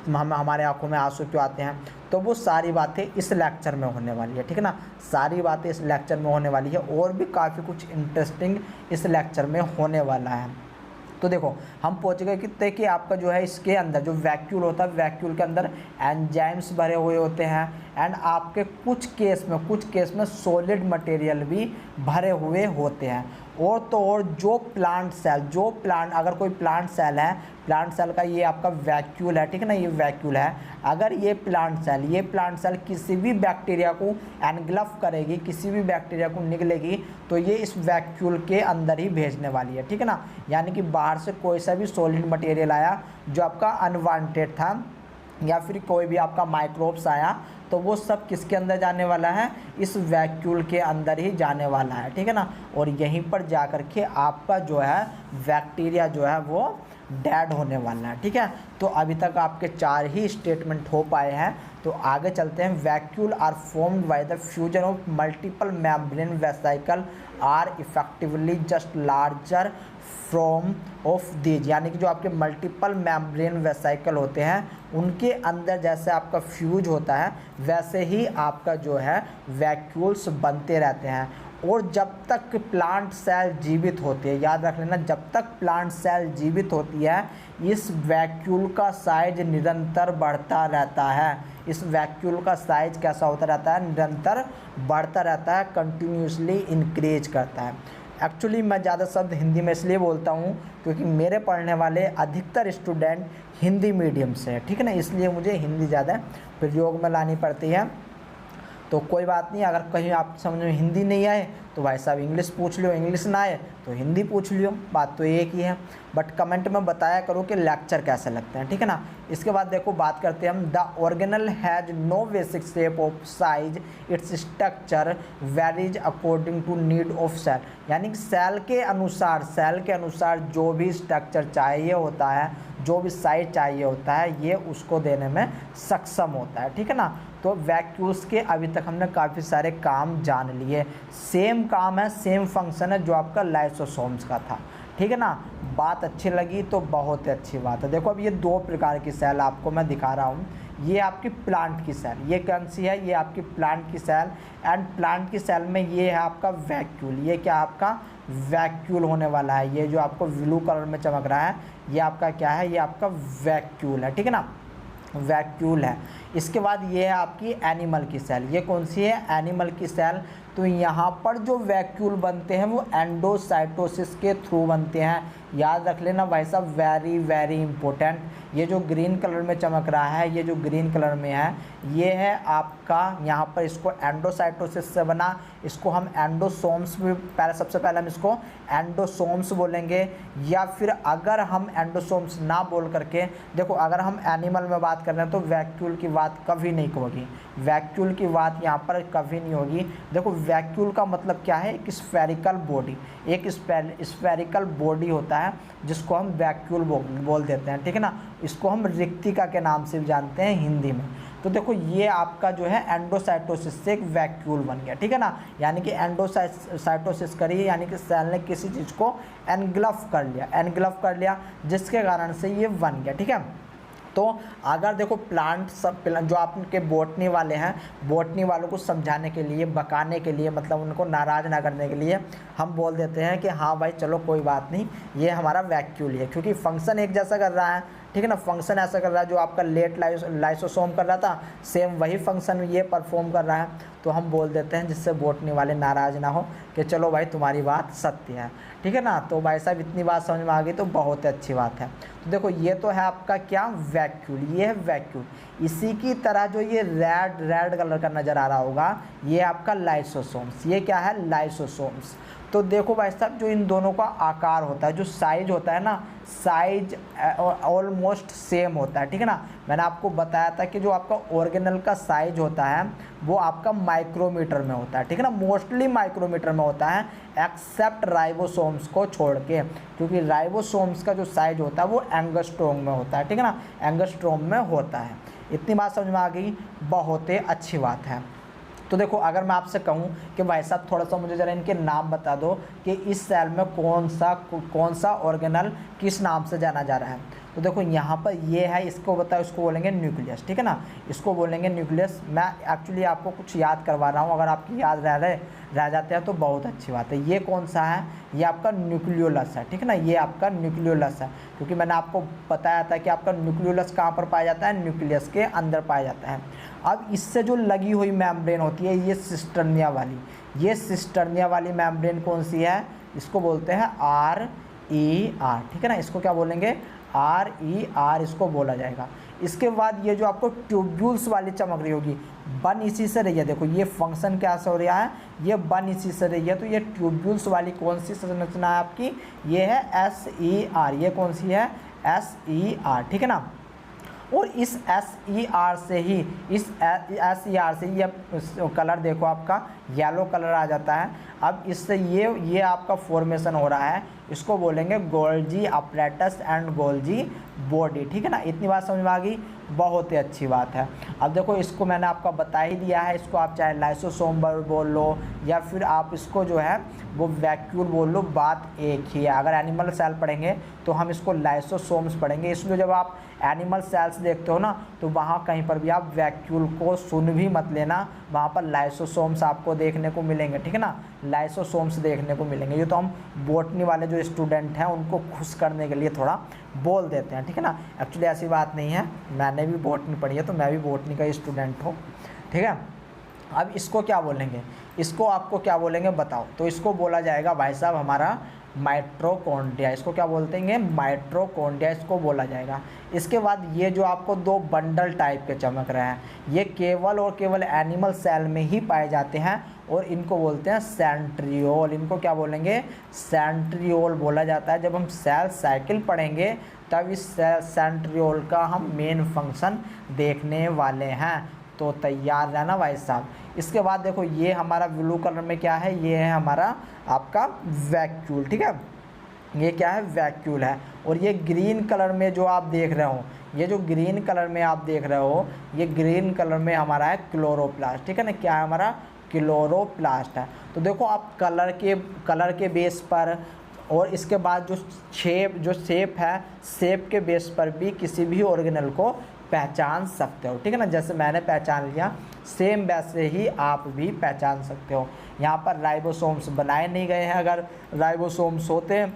Speaker 1: हमारे आंखों में आंसू क्यों आते हैं, तो वो सारी बातें इस लेक्चर में होने वाली है, ठीक है ना। सारी बातें इस लेक्चर में होने वाली है, और भी काफ़ी कुछ इंटरेस्टिंग इस लेक्चर में होने वाला है। तो देखो हम पहुँच गए कि कि आपका जो है इसके अंदर जो वैक्यूल होता है, वैक्यूल के अंदर एंजाइम्स भरे हुए होते हैं, एंड आपके कुछ केस में सॉलिड मटेरियल भी भरे हुए होते हैं। और तो और जो प्लांट अगर कोई प्लांट सेल है, प्लांट सेल का ये आपका वैक्यूल है, ठीक है ना, ये वैक्यूल है। अगर ये प्लांट सेल किसी भी बैक्टीरिया को एनगल्फ करेगी, किसी भी बैक्टीरिया को निगलेगी, तो ये इस वैक्यूल के अंदर ही भेजने वाली है, ठीक है ना। यानी कि बाहर से कोई सा भी सॉलिड मटेरियल आया जो आपका अनवांटेड था, या फिर कोई भी आपका माइक्रोब्स आया, तो वो सब किसके अंदर जाने वाला है, इस वैक्यूल के अंदर ही जाने वाला है, ठीक है ना। और यहीं पर जा कर के आपका जो है बैक्टीरिया जो है वो डेड होने वाला है, ठीक है। तो अभी तक आपके 4 ही स्टेटमेंट हो पाए हैं। तो आगे चलते हैं। Vacuole are formed by the fusion of multiple membrane vesicle are effectively just larger from of these, यानी कि जो आपके मल्टीपल मेम्ब्रेन वेसिकल होते हैं उनके अंदर जैसे आपका फ्यूज होता है, वैसे ही आपका जो है वैक्यूल्स बनते रहते हैं। और जब तक प्लांट सेल जीवित होती है, याद रख लेना, जब तक प्लांट सेल जीवित होती है, इस वैक्यूल का साइज निरंतर बढ़ता रहता है। इस वैक्यूल का साइज कैसा होता रहता है, निरंतर बढ़ता रहता है, कंटिन्यूसली इंक्रीज करता है। एक्चुअली मैं ज़्यादा शब्द हिंदी में इसलिए बोलता हूँ क्योंकि मेरे पढ़ने वाले अधिकतर स्टूडेंट हिंदी मीडियम से है, ठीक है ना, इसलिए मुझे हिंदी ज़्यादा प्रयोग में लानी पड़ती है। तो कोई बात नहीं, अगर कहीं आप समझ में हिंदी नहीं आए तो भाई साहब इंग्लिश पूछ लियो, इंग्लिश ना आए तो हिंदी पूछ लियो, बात तो एक ही है। बट कमेंट में बताया करो कि लेक्चर कैसे लगते हैं, ठीक है ना। इसके बाद देखो बात करते हैं हम। The organelle has no basic shape of size, its structure varies according to need of cell, यानी कि सेल के अनुसार जो भी स्ट्रक्चर चाहिए होता है, जो भी साइज चाहिए होता है, ये उसको देने में सक्षम होता है, ठीक है ना। तो वैक्यूल्स के अभी तक हमने काफ़ी सारे काम जान लिए। सेम काम है, सेम फंक्शन है जो आपका लाइसोसोम्स का था, ठीक है ना। बात अच्छी लगी तो बहुत ही अच्छी बात है। देखो अब ये 2 प्रकार की सेल आपको मैं दिखा रहा हूँ। ये आपकी प्लांट की सेल, ये कौन सी है, ये आपकी प्लांट की सेल। एंड प्लांट की सेल में ये है आपका वैक्यूल, ये क्या आपका वैक्यूल होने वाला है। ये जो आपको ब्लू कलर में चमक रहा है, ये आपका क्या है, ये आपका वैक्यूल है, ठीक है ना, वैक्यूल है। इसके बाद ये है आपकी एनिमल की सेल, ये कौन सी है, एनिमल की सेल। तो यहाँ पर जो वैक्यूल बनते हैं वो एंडोसाइटोसिस के थ्रू बनते हैं, याद रख लेना भाई साहब, वेरी वेरी इंपॉर्टेंट। ये जो ग्रीन कलर में चमक रहा है, ये जो ग्रीन कलर में है, ये है आपका यहाँ पर, इसको एंडोसाइटोसिस से बना, इसको हम एंडोसोम्स भी सबसे पहले हम इसको एंडोसोम्स बोलेंगे। या फिर अगर हम एंडोसोम्स ना बोल करके, देखो अगर हम एनिमल में बात कर रहे हैं तो वैक्यूल की बात कभी नहीं होगी, वैक्यूल की बात यहाँ पर कभी नहीं होगी। देखो वैक्यूल का मतलब क्या है, एक स्फेरिकल बॉडी, एक स्फेरिकल बॉडी होता है जिसको हम वैक्यूल बोल देते हैं, ठीक है ना। इसको हम रिक्तिका के नाम से भी जानते हैं हिंदी में। तो देखो ये आपका जो है एंडोसाइटोसिस से एक वैक्यूल बन गया, ठीक है ना। यानी कि एंडोसाइटोसिस करिए, यानी कि सेल ने किसी चीज़ को एनगल्फ कर लिया, जिसके कारण से ये बन गया, ठीक है। तो अगर देखो प्लांट जो आपके बॉटनी वाले हैं, बॉटनी वालों को समझाने के लिए, बकाने के लिए, मतलब उनको नाराज़ ना करने के लिए हम बोल देते हैं कि हाँ भाई चलो कोई बात नहीं, ये हमारा वैक्यूल है, क्योंकि फंक्शन एक जैसा कर रहा है, ठीक है ना। फंक्शन ऐसा कर रहा है जो आपका लेट लाइसोसोम कर रहा था, सेम वही फंक्शन ये परफॉर्म कर रहा है। तो हम बोल देते हैं, जिससे बॉटनी वाले नाराज़ ना हो, कि चलो भाई तुम्हारी बात सत्य है, ठीक है ना। तो भाई साहब इतनी बात समझ में आ गई तो बहुत अच्छी बात है। तो देखो ये तो है आपका क्या, वैक्यूल, ये है वैक्यूल। इसी की तरह जो ये रेड कलर का नज़र आ रहा होगा, ये आपका लाइसोसोम्स, ये क्या है, लाइसोसोम्स। तो देखो भाई साहब, जो इन दोनों का आकार होता है, जो साइज होता है ना, साइज ऑलमोस्ट सेम होता है, ठीक है ना। मैंने आपको बताया था कि जो आपका ऑर्गेनल का साइज होता है वो आपका माइक्रोमीटर में होता है, ठीक है ना, मोस्टली माइक्रोमीटर में होता है, एक्सेप्ट राइबोसोम्स को छोड़ के, क्योंकि राइबोसोम्स का जो साइज होता है वो एंगस्ट्रॉम में होता है, ठीक है ना, एंगस्ट्रॉम में होता है। इतनी बात समझ में आ गई, बहुत ही अच्छी बात है। तो देखो, अगर मैं आपसे कहूँ कि भाई साहब थोड़ा सा मुझे ज़रा इनके नाम बता दो कि इस सेल में कौन सा ऑर्गेनल किस नाम से जाना जा रहा है, तो देखो यहाँ पर ये है, इसको बताओ, इसको बोलेंगे न्यूक्लियस, ठीक है ना, इसको बोलेंगे न्यूक्लियस। मैं एक्चुअली आपको कुछ याद करवा रहा हूँ, अगर आपकी याद रह जाते हैं तो बहुत अच्छी बात है। ये कौन सा है, ये आपका न्यूक्लियोलस है, ठीक है ना, ये आपका न्यूक्लियोलस है, क्योंकि मैंने आपको बताया था कि आपका न्यूक्लियोलस कहाँ पर पाया जाता है, न्यूक्लियस के अंदर पाया जाता है। अब इससे जो लगी हुई मेम्ब्रेन होती है, ये सिस्टर्निया वाली, ये सिस्टर्निया वाली मेम्ब्रेन कौन सी है, इसको बोलते हैं RER, ठीक है ना, इसको क्या बोलेंगे, RER इसको बोला जाएगा। इसके बाद ये जो आपको ट्यूब्यूल्स वाली चमक रही होगी, बन इसी से रही है, देखो ये फंक्शन क्या से हो रहा है, ये बन इसी से रही है, तो ये ट्यूब्यूल्स वाली कौन सी संरचना है आपकी, ये है SER, ये कौन सी है, SER, ठीक है ना। और इस SER से ही, इस SER से ये कलर देखो आपका येलो कलर आ जाता है। अब इससे ये आपका फॉर्मेशन हो रहा है, इसको बोलेंगे Golgi apparatus and Golgi body, ठीक है ना। इतनी बात समझ में आ गई, बहुत ही अच्छी बात है। अब देखो, इसको मैंने आपका बता ही दिया है, इसको आप चाहे लाइसोसोम बोल लो या फिर आप इसको जो है वो वैक्यूल बोल लो, बात एक ही है। अगर एनिमल सेल पढ़ेंगे तो हम इसको लाइसोसोम्स पढ़ेंगे, इसलिए जब आप एनिमल सेल्स देखते हो ना तो वहाँ कहीं पर भी आप वैक्यूल को सुन भी मत लेना, वहाँ पर लाइसोसोम्स आपको देखने को मिलेंगे, ठीक है ना, लाइसोसोम्स देखने को मिलेंगे। ये तो हम बॉटनी वाले जो स्टूडेंट हैं उनको खुश करने के लिए थोड़ा बोल देते हैं, ठीक है ना, एक्चुअली ऐसी बात नहीं है, मैंने भी बॉटनी पढ़ी है तो मैं भी बॉटनी का स्टूडेंट हूँ, ठीक है। अब इसको क्या बोलेंगे, इसको आपको क्या बोलेंगे बताओ, तो इसको बोला जाएगा भाई साहब हमारा माइट्रोकॉन्ड्रिया, इसको क्या बोलते हैं, माइट्रोकॉन्ड्रिया इसको बोला जाएगा। इसके बाद ये जो आपको दो बंडल टाइप के चमक रहे हैं, ये केवल और केवल एनिमल सेल में ही पाए जाते हैं और इनको बोलते हैं सेंट्रियोल, इनको क्या बोलेंगे, सेंट्रियोल बोला जाता है। जब हम सेल साइकिल पढ़ेंगे तब इस सेंट्रियोल का हम मेन फंक्शन देखने वाले हैं, तो तैयार रहना भाई साहब। इसके बाद देखो, ये हमारा ब्लू कलर में क्या है, ये है हमारा आपका वैक्यूल, ठीक है, ये क्या है, वैक्यूल है। और ये ग्रीन कलर में जो आप देख रहे हो, ये जो ग्रीन कलर में आप देख रहे हो, ये ग्रीन कलर में हमारा है क्लोरोप्लास्ट, ठीक है ना, क्या है हमारा, क्लोरोप्लास्ट है। तो देखो आप कलर के बेस पर और इसके बाद जो शेप है, शेप के बेस पर भी किसी भी ऑर्गेनल को पहचान सकते हो, ठीक है ना, जैसे मैंने पहचान लिया सेम वैसे ही आप भी पहचान सकते हो। यहाँ पर राइबोसोम्स बनाए नहीं गए हैं, अगर राइबोसोम्स होते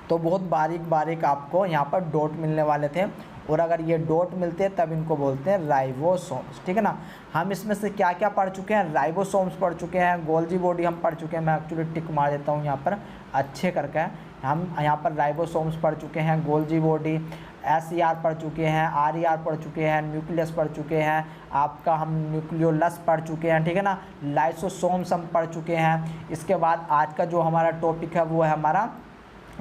Speaker 1: तो बहुत बारीक बारीक आपको यहाँ पर डॉट मिलने वाले थे, और अगर ये डॉट मिलते तब इनको बोलते हैं राइबोसोम्स, ठीक है ना। हम इसमें से क्या क्या पढ़ चुके हैं, राइबोसोम्स पढ़ चुके हैं, गोल्जी बॉडी हम पढ़ चुके हैं, मैं एक्चुअली टिक मार देता हूँ यहाँ पर अच्छे करके, हम यहाँ पर राइबोसोम्स पढ़ चुके हैं, गोल्जी बॉडी, SER पढ़ चुके हैं, RER पढ़ चुके हैं, न्यूक्लियस पढ़ चुके हैं, आपका हम न्यूक्लियोलस पढ़ चुके हैं, ठीक है ना, लाइसोसोम्स हम पढ़ चुके हैं। इसके बाद आज का जो हमारा टॉपिक है वो है हमारा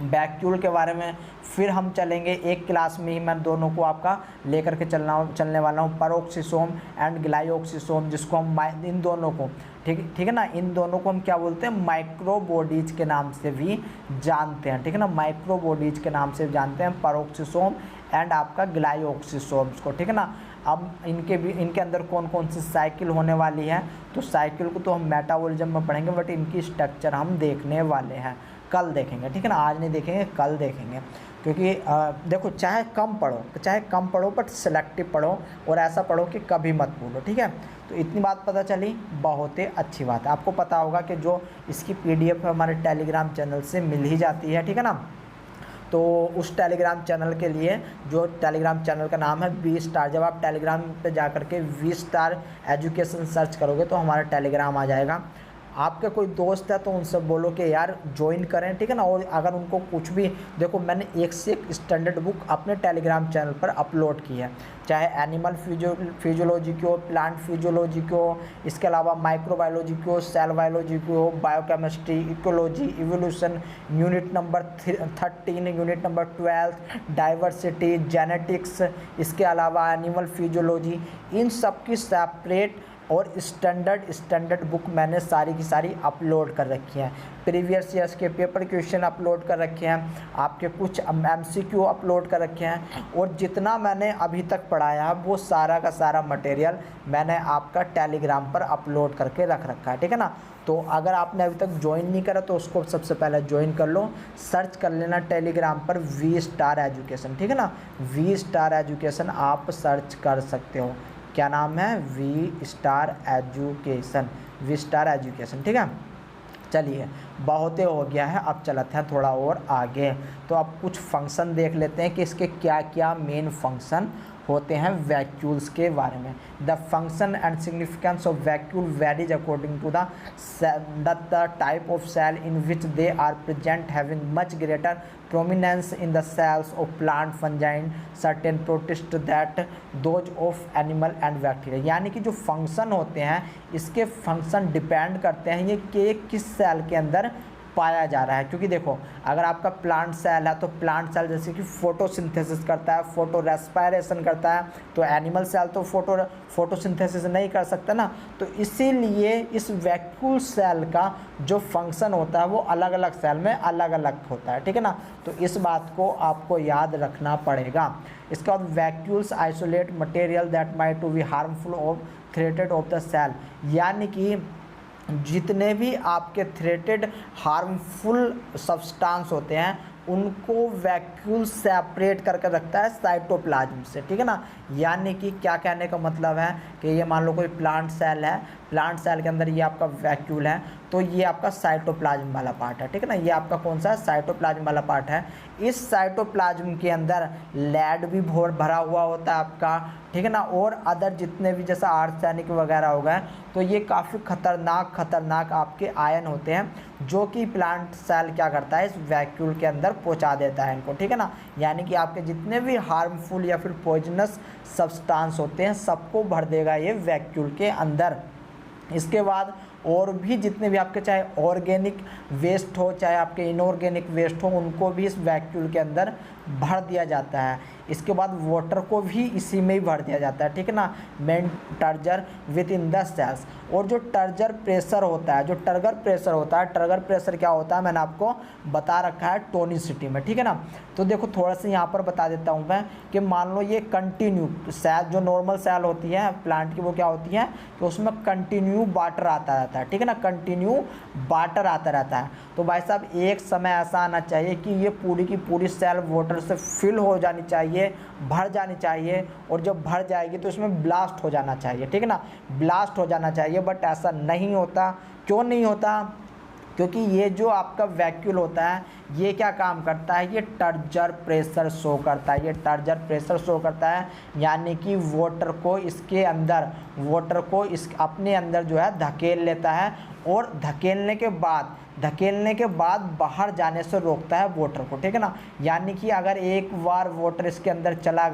Speaker 1: वैक्यूल के बारे में। फिर हम चलेंगे एक क्लास में ही, मैं दोनों को आपका लेकर के चलने वाला हूँ, परोक्सिसोम एंड ग्लाइओक्सिसोम, जिसको हम इन दोनों को ठीक है ना, इन दोनों को हम क्या बोलते हैं, माइक्रो बॉडीज के नाम से भी जानते हैं, ठीक है ना, माइक्रो बॉडीज के नाम से जानते हैं परोक्सिसोम एंड आपका ग्लाइओक्सिसोम्स को, ठीक है ना। अब इनके अंदर कौन कौन सी साइकिल होने वाली है, तो साइकिल को तो हम मेटाबॉलिज्म में पढ़ेंगे, बट इनकी स्ट्रक्चर हम देखने वाले हैं, कल देखेंगे, ठीक है ना, आज नहीं देखेंगे, कल देखेंगे। क्योंकि देखो, चाहे कम पढ़ो बट सिलेक्टिव पढ़ो, और ऐसा पढ़ो कि कभी मत भूलो, ठीक है। तो इतनी बात पता चली, बहुत ही अच्छी बात है। आपको पता होगा कि जो इसकी PDF हमारे टेलीग्राम चैनल से मिल ही जाती है, ठीक है ना। तो उस टेलीग्राम चैनल के लिए, जो टेलीग्राम चैनल का नाम है V-स्टार, जब आप टेलीग्राम पे जा कर के V-स्टार एजुकेशन सर्च करोगे तो हमारा टेलीग्राम आ जाएगा। आपके कोई दोस्त है तो उनसे बोलो कि यार ज्वाइन करें, ठीक है ना। और अगर उनको कुछ भी, देखो मैंने एक से एक स्टैंडर्ड बुक अपने टेलीग्राम चैनल पर अपलोड की है, चाहे एनिमल फिजियोलॉजी की हो, प्लांट फिजियोलॉजी की हो, इसके अलावा माइक्रोबायोलॉजी की हो, सेल बायोलॉजी की हो, biochemistry, ecology, evolution, unit number 13, unit number 12, diversity, genetics, इसके अलावा एनिमल फिजियोलॉजी, इन सब की सेपरेट और स्टैंडर्ड बुक मैंने सारी की सारी अपलोड कर रखी हैं। प्रीवियस ईयर्स के पेपर क्वेश्चन अपलोड कर रखे हैं, आपके कुछ MCQ अपलोड कर रखे हैं, और जितना मैंने अभी तक पढ़ाया है वो सारा का सारा मटेरियल मैंने आपका टेलीग्राम पर अपलोड करके रख रखा है, ठीक है ना। तो अगर आपने अभी तक ज्वाइन नहीं करा तो उसको सबसे पहले ज्वाइन कर लो, सर्च कर लेना टेलीग्राम पर V स्टार एजुकेशन, ठीक है ना। V स्टार एजुकेशन आप सर्च कर सकते हो, क्या नाम है, V स्टार एजुकेशन, ठीक है। चलिए बहुत हो गया है, अब चलते हैं थोड़ा और आगे। तो अब कुछ फंक्शन देख लेते हैं कि इसके क्या क्या मेन फंक्शन होते हैं वैक्यूल्स के बारे में। The function and significance of vacuole varies according to the type of cell in which they are present, having much greater prominence in the cells of plant, fungi, certain protists that those of animal and bacteria। यानी कि जो function होते हैं इसके function depend करते हैं ये कि किस सेल के अंदर पाया जा रहा है। क्योंकि देखो अगर आपका प्लांट सेल है तो प्लांट सेल जैसे कि फोटोसिंथेसिस करता है, फोटो रेस्पायरेशन करता है, तो एनिमल सेल तो फोटोसिंथेसिस नहीं कर सकता ना। तो इसीलिए इस वैक्यूल सेल का जो फंक्शन होता है वो अलग अलग सेल में अलग अलग होता है, ठीक है ना। तो इस बात को आपको याद रखना पड़ेगा। इसके बाद vacuoles isolate material that might to be harmful of threated of the cell, यानी कि जितने भी आपके थ्रेटेड हार्मफुल सब्सटेंस होते हैं उनको वैक्यूल सेपरेट करके रखता है साइटोप्लाज्म से, ठीक है ना। यानी कि क्या कहने का मतलब है कि ये मान लो कोई प्लांट सेल है, प्लांट सेल के अंदर ये आपका वैक्यूल है, तो ये आपका साइटोप्लाज्म वाला पार्ट है, ठीक है ना। ये आपका कौन सा साइटोप्लाज्म वाला पार्ट है। इस साइटोप्लाज्म के अंदर लेड भी भरा हुआ होता है आपका, ठीक है ना, और अदर जितने भी जैसा आर्सेनिक वगैरह हो गए, तो ये काफ़ी खतरनाक आपके आयन होते हैं जो कि प्लांट सेल क्या करता है इस वैक्यूल के अंदर पहुंचा देता है इनको, ठीक है ना। यानी कि आपके जितने भी हार्मफुल या फिर पॉइजनस सब्सटेंस होते हैं सबको भर देगा ये वैक्यूल के अंदर। इसके बाद और भी जितने भी आपके चाहे ऑर्गेनिक वेस्ट हो चाहे आपके इनऑर्गेनिक वेस्ट हो उनको भी इस वैक्यूल के अंदर भर दिया जाता है। इसके बाद वाटर को भी इसी में ही भर दिया जाता है, ठीक है ना। Main turgor within the cells, और जो टर्जर प्रेशर होता है, जो टर्गर प्रेशर होता है, टर्गर प्रेशर क्या होता है मैंने आपको बता रखा है टोनिसिटी में, ठीक है ना। तो देखो थोड़ा सा यहाँ पर बता देता हूँ मैं कि मान लो ये कंटिन्यू सेल, जो नॉर्मल सेल होती है प्लांट की, वो क्या होती है कि उसमें कंटिन्यू वाटर आता रहता है, ठीक है ना, कंटिन्यू वाटर आता रहता है। तो भाई साहब एक समय ऐसा आना चाहिए कि ये पूरी की पूरी सेल वाटर से फिल हो जानी चाहिए, भर जानी चाहिए, और जब भर जाएगी तो इसमें ब्लास्ट हो जाना चाहिए, ठीक है ना, ब्लास्ट हो जाना चाहिए। बट ऐसा नहीं होता। क्यों नहीं होता? क्योंकि ये जो आपका वैक्यूल होता है ये क्या काम करता है, ये टर्जर प्रेशर शो करता है, ये टर्जर प्रेशर शो करता है, यानी कि वाटर को इसके अंदर, वाटर को इस अपने अंदर जो है धकेल लेता है, और धकेलने के बाद बाहर जाने से रोकता है वाटर को, ठीक है ना। यानी कि अगर एक बार वाटर इसके अंदर चला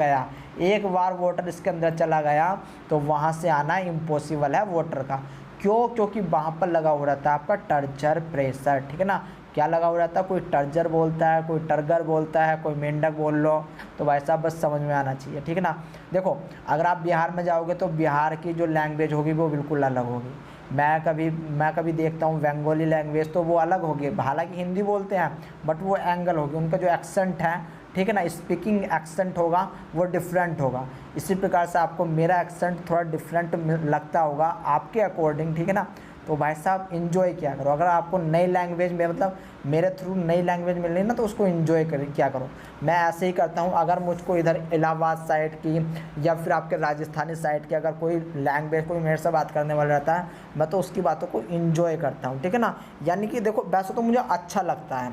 Speaker 1: गया, तो वहाँ से आना इम्पॉसिबल है वाटर का। क्यों? क्योंकि वहाँ पर लगा हुआ रहता है आपका टर्जर प्रेशर, ठीक है ना। क्या लगा हुआ रहता है, कोई टर्जर बोलता है, कोई टर्गर बोलता है, कोई मेंढक बोल लो, तो वैसा बस समझ में आना चाहिए, ठीक है ना। देखो अगर आप बिहार में जाओगे तो बिहार की जो लैंग्वेज होगी वो बिल्कुल अलग होगी। मैं कभी देखता हूँ बंगाली लैंग्वेज, तो वो अलग होगी, हालांकि हिंदी बोलते हैं बट वो एंगल होगी, उनका जो एक्सेंट है, ठीक है ना, स्पीकिंग एक्सेंट होगा वो डिफरेंट होगा। इसी प्रकार से आपको मेरा एक्सेंट थोड़ा डिफरेंट लगता होगा आपके अकॉर्डिंग, ठीक है ना। तो भाई साहब इन्जॉय किया करो। अगर आपको नई लैंग्वेज में मतलब मेरे थ्रू नई लैंग्वेज मिल रही है ना, तो उसको इन्जॉय क्या करो। मैं ऐसे ही करता हूँ। अगर मुझको इधर इलाहाबाद साइड की या फिर आपके राजस्थानी साइड की अगर कोई लैंग्वेज कोई मेरे से बात करने वाला रहता है, मैं तो उसकी बातों को इन्जॉय करता हूँ, ठीक है ना। यानी कि देखो वैसे तो मुझे अच्छा लगता है,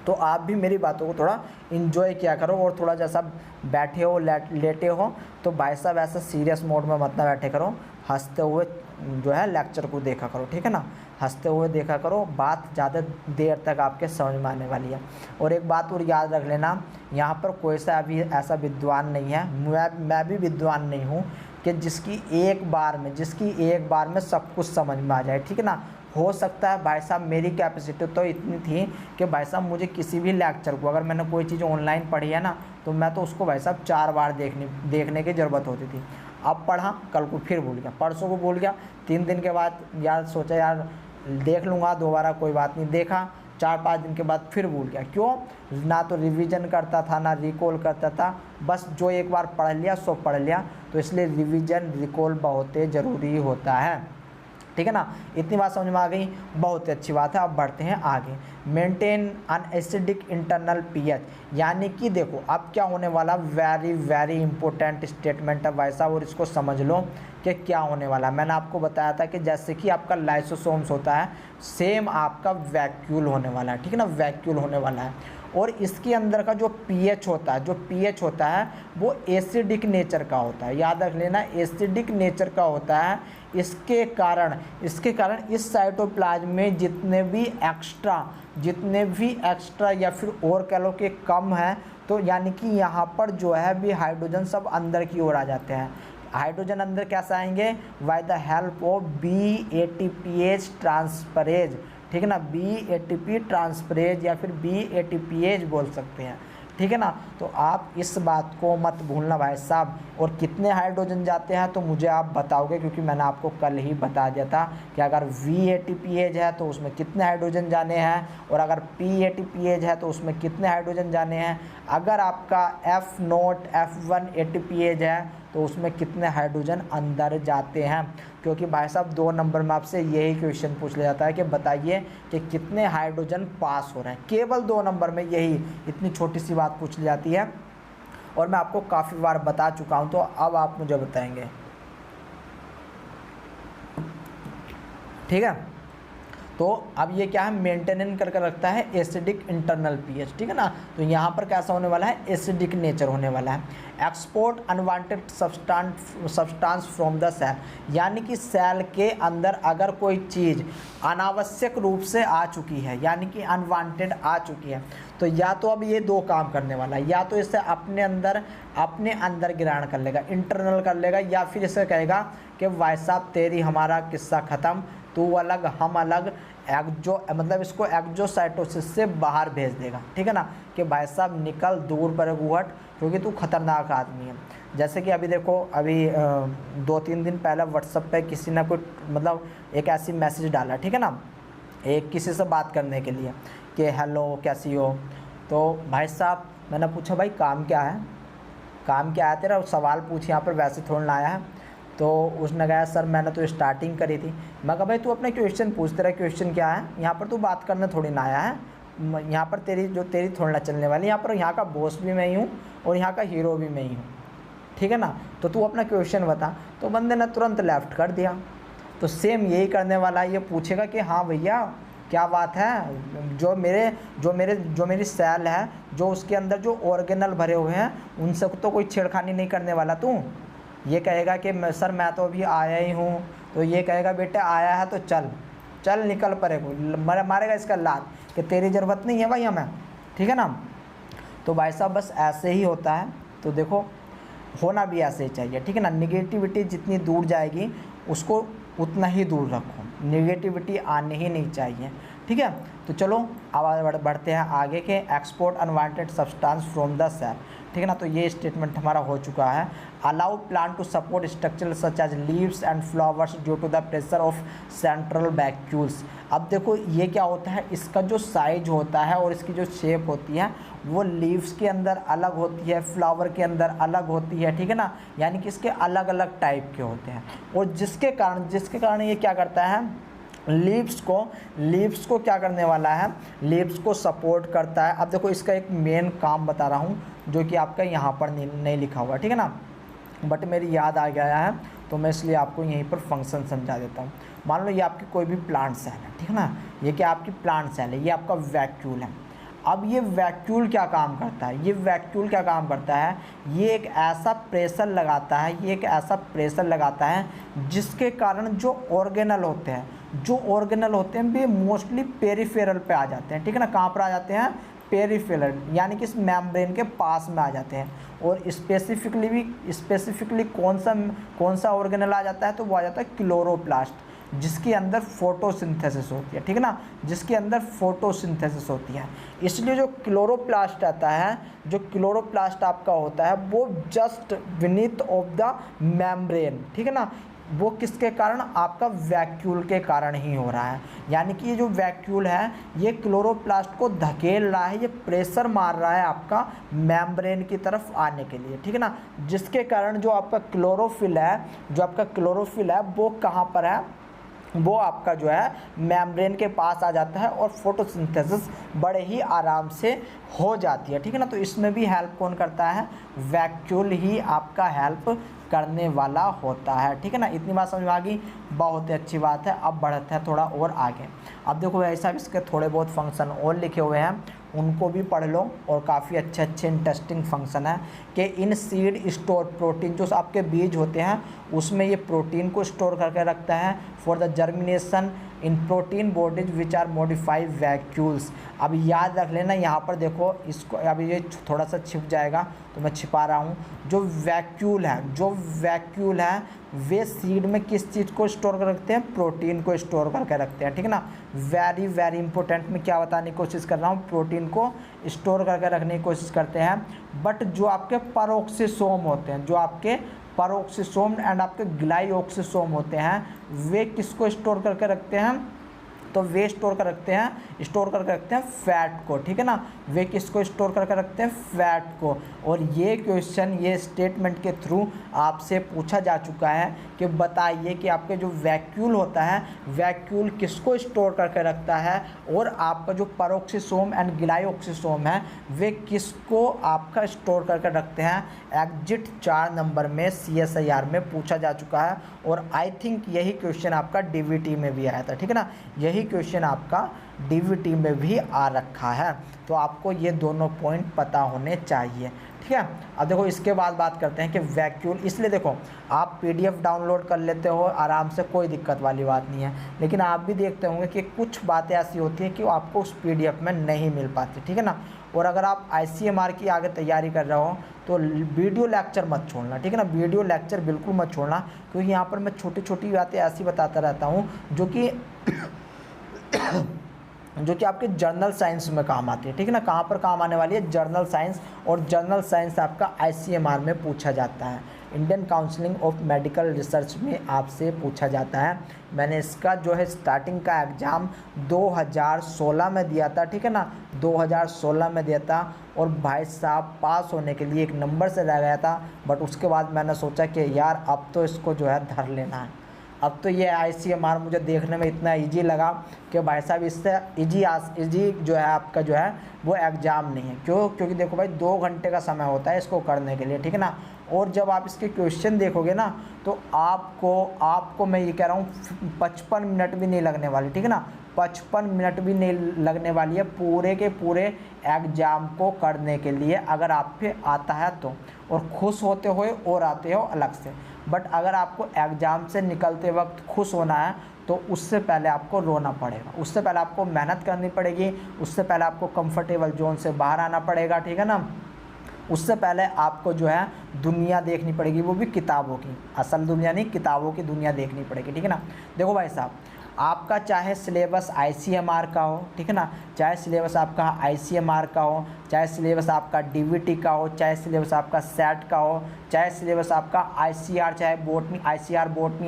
Speaker 1: तो आप भी मेरी बातों को थोड़ा इन्जॉय किया करो, और थोड़ा जैसा बैठे हो लेटे हो तो भाई साहब ऐसा सीरियस मोड में मत ना बैठे करो, हंसते हुए जो है लेक्चर को देखा करो, ठीक है ना। हंसते हुए देखा करो, बात ज़्यादा देर तक आपके समझ में आने वाली है। और एक बात और याद रख लेना, यहाँ पर कोई सा अभी ऐसा विद्वान नहीं है, मैं भी विद्वान नहीं हूँ कि जिसकी एक बार में सब कुछ समझ में आ जाए, ठीक है ना। हो सकता है भाई साहब मेरी कैपेसिटी तो इतनी थी कि भाई साहब मुझे किसी भी लेक्चर को, अगर मैंने कोई चीज़ ऑनलाइन पढ़ी है ना, तो मैं तो उसको भाई साहब 4 बार देखने की ज़रूरत होती थी। अब पढ़ा, कल को फिर भूल गया, परसों को भूल गया, 3 दिन के बाद यार सोचा यार देख लूँगा दोबारा, कोई बात नहीं, देखा, 4-5 दिन के बाद फिर भूल गया। क्यों? ना तो रिवीजन करता था ना रिकॉल करता था, बस जो एक बार पढ़ लिया सो पढ़ लिया। तो इसलिए रिवीजन रिकॉल बहुत ज़रूरी होता है, ठीक है ना। इतनी बात समझ में आ गई, बहुत अच्छी बात है। अब बढ़ते हैं आगे। मेंटेन अन एसिडिक इंटरनल पीएच, यानी कि देखो अब क्या होने वाला, वेरी वेरी इंपॉर्टेंट स्टेटमेंट है भाई साहब, और इसको समझ लो कि क्या होने वाला। मैंने आपको बताया था कि जैसे कि आपका लाइसोसोम्स होता है, सेम आपका वैक्यूल होने वाला है, ठीक है ना, वैक्यूल होने वाला है। और इसके अंदर का जो पीएच होता है वो एसिडिक नेचर का होता है, याद रख लेना, एसिडिक नेचर का होता है। इसके कारण इस साइटोप्लाज्म में जितने भी एक्स्ट्रा या फिर और कह लो कि कम है, तो यानी कि यहाँ पर जो है भी हाइड्रोजन सब अंदर की ओर आ जाते हैं। हाइड्रोजन अंदर कैसे आएंगे? By the help of BATPase transferase, ठीक है ना, BATP ट्रांसफरेज या फिर BATPase बोल सकते हैं, ठीक है ना। तो आप इस बात को मत भूलना भाई साहब। और कितने हाइड्रोजन जाते हैं तो मुझे आप बताओगे, क्योंकि मैंने आपको कल ही बता दिया था कि अगर VATPase है तो उसमें कितने हाइड्रोजन जाने हैं, और अगर PATPase है तो उसमें कितने हाइड्रोजन जाने हैं। अगर आपका F0 F1 ATPase है तो उसमें कितने हाइड्रोजन अंदर जाते हैं। क्योंकि भाई साहब 2 नंबर में आपसे यही क्वेश्चन पूछ लिया जाता है कि बताइए कि कितने हाइड्रोजन पास हो रहे हैं, केवल 2 नंबर में यही इतनी छोटी सी बात पूछ ली जाती है, और मैं आपको काफ़ी बार बता चुका हूं। तो अब आप मुझे बताएंगे, ठीक है। तो अब ये क्या है, मेंटेन करके रखता है एसिडिक इंटरनल पीएच, ठीक है ना। तो यहाँ पर कैसा होने वाला है, एसिडिक नेचर होने वाला है। Export unwanted substance from the cell, यानी कि सेल के अंदर अगर कोई चीज़ अनावश्यक रूप से आ चुकी है, यानी कि अनवांटेड आ चुकी है, तो या तो अब ये 2 काम करने वाला है, या तो इसे अपने अंदर ग्रहण कर लेगा, इंटरनल कर लेगा, या फिर इसे कहेगा कि भाई साहब तेरी हमारा किस्सा ख़त्म, तू अलग हम अलग, मतलब इसको एक्जोसाइटोसिस से बाहर भेज देगा, ठीक है ना, कि भाई साहब निकल दूर पर गुहट, क्योंकि तू खतरनाक आदमी है। जैसे कि अभी देखो, अभी 2-3 दिन पहले व्हाट्सएप पे किसी ने कोई मतलब एक ऐसी मैसेज डाला, ठीक है ना, एक किसी से बात करने के लिए कि हेलो कैसी हो। तो भाई साहब मैंने पूछा भाई काम क्या है तेरा, सवाल पूछ, यहाँ पर वैसे थोड़ा ना आया है। तो उसने कहा सर मैंने तो स्टार्टिंग करी थी। मैं कहा भाई तू अपने क्वेश्चन पूछ, तेरा क्वेश्चन क्या है, यहाँ पर तू बात करने थोड़ी ना आया है, यहाँ पर तेरी थोड़ी ना चलने वाली, यहाँ का बॉस भी मैं ही हूँ और यहाँ का हीरो भी मैं ही हूँ, ठीक है ना। तो तू अपना क्वेश्चन बता। तो बंदे ने तुरंत लेफ्ट कर दिया। तो सेम यही करने वाला है, ये पूछेगा कि हाँ भैया क्या बात है, जो मेरी सेल है, जो उसके अंदर जो ऑर्गेनल भरे हुए हैं उनसे तो कोई छेड़खानी नहीं करने वाला तू। ये कहेगा कि सर मैं तो अभी आया ही हूँ, तो ये कहेगा बेटा आया है तो चल निकल परे को, मारेगा इसका लात कि तेरी ज़रूरत नहीं है भाई हमें, ठीक है ना। तो भाई साहब बस ऐसे ही होता है। तो देखो होना भी ऐसे ही चाहिए, ठीक है ना। निगेटिविटी जितनी दूर जाएगी उसको उतना ही दूर रखो, निगेटिविटी आने ही नहीं चाहिए, ठीक है। तो चलो अब बढ़ते हैं आगे के, export unwanted substance from the cell, ठीक है ना। तो ये स्टेटमेंट हमारा हो चुका है। Allow plant to support structure such as leaves and flowers due to the pressure of central vacuoles. अब देखो ये क्या होता है, इसका जो साइज होता है और इसकी जो शेप होती है वो लीव्स के अंदर अलग होती है, फ्लावर के अंदर अलग होती है, ठीक है ना। यानी कि इसके अलग अलग टाइप के होते हैं, और जिसके कारण ये क्या करता है, लीव्स को क्या करने वाला है, लीव्स को सपोर्ट करता है। अब देखो इसका एक मेन काम बता रहा हूँ जो कि आपका यहाँ पर नहीं लिखा हुआ, ठीक है ना, बट मेरी याद आ गया है तो मैं इसलिए आपको यहीं पर फंक्शन समझा देता हूँ। मान लो ये आपकी कोई भी प्लांट सेल है, ठीक है ना, ये क्या आपकी प्लांट सेल है, ये आपका वैक्यूल है। अब ये वैक्यूल क्या काम करता है, ये एक ऐसा प्रेशर लगाता है जिसके कारण जो ऑर्गेनल होते हैं जो ऑर्गेनल होते हैं वे मोस्टली पेरिफेरल पे आ जाते हैं, ठीक है ना। कहाँ पर आ जाते हैं? पेरिफेरल, यानी कि इस मेम्ब्रेन के पास में आ जाते हैं। और स्पेसिफिकली कौन सा ऑर्गेनल आ जाता है? तो वो आ जाता है क्लोरोप्लास्ट, जिसके अंदर फोटोसिंथेसिस होती है, ठीक है ना, जिसके अंदर फोटोसिंथेसिस होती है। इसलिए जो क्लोरोप्लास्ट आता है, जो क्लोरोप्लास्ट आपका होता है वो just beneath of the membrane, ठीक है ना। वो किसके कारण? आपका वैक्यूल के कारण ही हो रहा है। यानी कि ये जो वैक्यूल है ये क्लोरोप्लास्ट को धकेल रहा है, ये प्रेशर मार रहा है आपका मेम्ब्रेन की तरफ आने के लिए, ठीक है ना। जिसके कारण जो आपका क्लोरोफिल है वो कहाँ पर है? वो आपका जो है मेम्ब्रेन के पास आ जाता है और फोटोसिंथेसिस बड़े ही आराम से हो जाती है, ठीक है ना। तो इसमें भी हेल्प कौन करता है? वैक्यूल ही आपका हेल्प करने वाला होता है, ठीक है ना। इतनी बात समझ में आ गई? बहुत ही अच्छी बात है। अब बढ़ते हैं थोड़ा और आगे। अब देखो ऐसा इसके थोड़े बहुत फंक्शन और लिखे हुए हैं, उनको भी पढ़ लो, और काफ़ी अच्छे इंटरेस्टिंग फंक्शन है कि इन सीड स्टोर प्रोटीन, जो आपके बीज होते हैं उसमें ये प्रोटीन को स्टोर करके रखता है for the germination in protein bodies which are modified vacuoles. अब याद रख लेना, यहाँ पर देखो इसको, अभी ये थोड़ा सा छिप जाएगा तो मैं छिपा रहा हूँ। जो वैक्यूल है वे सीड में किस चीज़ को स्टोर कर रखते हैं? प्रोटीन को स्टोर करके रखते हैं, ठीक है ना। वेरी इंपॉर्टेंट, मैं क्या बताने की कोशिश कर रहा हूँ, प्रोटीन को स्टोर करके रखने की कोशिश करते हैं। बट जो आपके पेरोक्सिसोम होते हैं, जो आपके पेरोक्सिसोम एंड आपके ग्लाइऑक्सिसोम होते हैं, वे किसको स्टोर करके रखते हैं? तो वे स्टोर करके रखते हैं फैट को, ठीक है ना। वे किसको स्टोर करके रखते हैं? फैट को। और ये क्वेश्चन, ये स्टेटमेंट के थ्रू आपसे पूछा जा चुका है कि बताइए कि आपके जो वैक्यूल होता है, वैक्यूल किसको स्टोर करके रखता है, और आपका जो पेरोक्सिसोम एंड ग्लाइऑक्सिसोम है वे किसको आपका स्टोर करके रखते हैं। एग्जिट 4 नंबर में CSIR में पूछा जा चुका है, और आई थिंक यही क्वेश्चन आपका DVT में भी आया था, ठीक है ना। यही क्वेश्चन आपका DVT में भी आ रखा है, तो आपको ये दोनों पॉइंट पता होने चाहिए, ठीक है। अब देखो इसके बाद बात करते हैं कि वैक्यूल, इसलिए देखो आप PDF डाउनलोड कर लेते हो आराम से, कोई दिक्कत वाली बात नहीं है, लेकिन आप भी देखते होंगे कि कुछ बातें ऐसी होती हैं कि आपको उस PDF में नहीं मिल पाती, ठीक है ना। और अगर आप ICMR की आगे तैयारी कर रहे हो तो वीडियो लेक्चर मत छोड़ना, ठीक है ना। वीडियो लेक्चर बिल्कुल मत छोड़ना, क्योंकि यहाँ पर मैं छोटी बातें ऐसी बताता रहता हूँ जो कि आपके जर्नल साइंस में काम आती है, ठीक है ना। कहाँ पर काम आने वाली है? Journal science. और जर्नल साइंस आपका ICMR में पूछा जाता है, Indian counselling of medical research में आपसे पूछा जाता है। मैंने इसका जो है स्टार्टिंग का एग्ज़ाम 2016 में दिया था, ठीक है ना, 2016 में दिया था, और भाई साहब पास होने के लिए 1 नंबर से रह गया था। बट उसके बाद मैंने सोचा कि यार अब तो इसको जो है धर लेना है। अब तो ये ICMR मुझे देखने में इतना इजी लगा कि भाई साहब इससे इजी जो है आपका जो है वो एग्ज़ाम नहीं है। क्यों? क्योंकि देखो भाई 2 घंटे का समय होता है इसको करने के लिए, ठीक है ना। और जब आप इसके क्वेश्चन देखोगे ना तो आपको मैं ये कह रहा हूँ 55 मिनट भी नहीं लगने वाले, ठीक है ना। 55 मिनट भी नहीं लगने वाली है पूरे के पूरे एग्ज़ाम को करने के लिए, अगर आप पे आता है तो। और खुश होते हुए और आते हो अलग से, बट अगर आपको एग्ज़ाम से निकलते वक्त खुश होना है तो उससे पहले आपको रोना पड़ेगा, उससे पहले आपको मेहनत करनी पड़ेगी, उससे पहले आपको कंफर्टेबल जोन से बाहर आना पड़ेगा, ठीक है ना। उससे पहले आपको जो है दुनिया देखनी पड़ेगी, वो भी किताबों की, असल दुनिया नहीं, किताबों की दुनिया देखनी पड़ेगी, ठीक है ना। देखो भाई साहब, आपका चाहे सिलेबस ICMR का हो, ठीक है ना, चाहे सिलेबस आपका ICMR का हो, चाहे सिलेबस आपका DVT का हो, चाहे सिलेबस आपका SET का हो, चाहे सिलेबस आपका ICR, चाहे botany,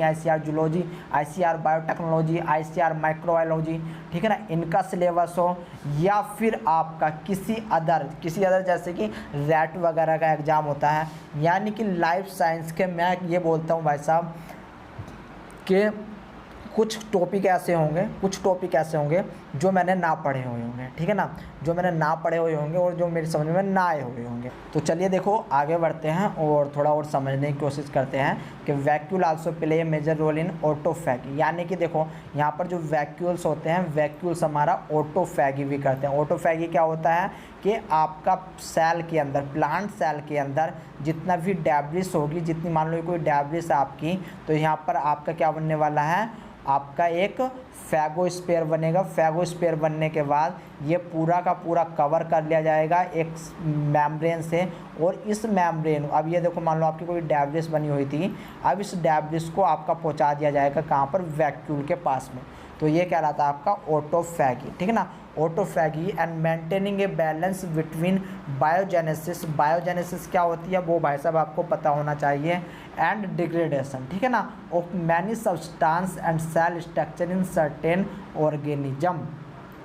Speaker 1: ICR zoology, ICR biotechnology, ICR microbiology, ठीक है ना, इनका सिलेबस हो, या फिर आपका किसी अदर जैसे कि RAT वगैरह का एग्ज़ाम होता है, यानी कि लाइफ साइंस के, मैं ये बोलता हूँ भाई साहब कि कुछ टॉपिक ऐसे होंगे जो मैंने ना पढ़े हुए होंगे, ठीक है ना, जो मैंने ना पढ़े हुए होंगे और जो मेरी समझ में ना आए हुए होंगे। तो चलिए देखो आगे बढ़ते हैं और थोड़ा और समझने की कोशिश करते हैं कि vacuole also play a major role in autophagy. यानी कि देखो यहाँ पर जो वैक्यूल्स होते हैं, वैक्यूल्स हमारा ऑटोफैगी भी करते हैं। ऑटोफैगी क्या होता है कि आपका सेल के अंदर, प्लांट सेल के अंदर जितना भी डैब्रिस होगी, जितनी मान लो कोई डैब्रिस है आपकी, तो यहाँ पर आपका क्या बनने वाला है, आपका एक फैगोस्फीयर बनेगा। फैगोस्फीयर बनने के बाद ये पूरा का पूरा कवर कर लिया जाएगा एक मेम्ब्रेन से, और इस मेम्ब्रेन, अब ये देखो मान लो आपकी कोई डैब्रिस बनी हुई थी, अब इस डैब्रिस को आपका पहुंचा दिया जाएगा कहाँ पर, वैक्यूल के पास में। तो ये कहलाता है आपका ऑटोफैगी, ठीक है ना, autophagy. And maintaining a balance between biogenesis, biogenesis क्या होती है वो भाई साहब आपको पता होना चाहिए, एंड डिग्रेडेशन, ठीक है ना, of many substance and cell structure in certain organism.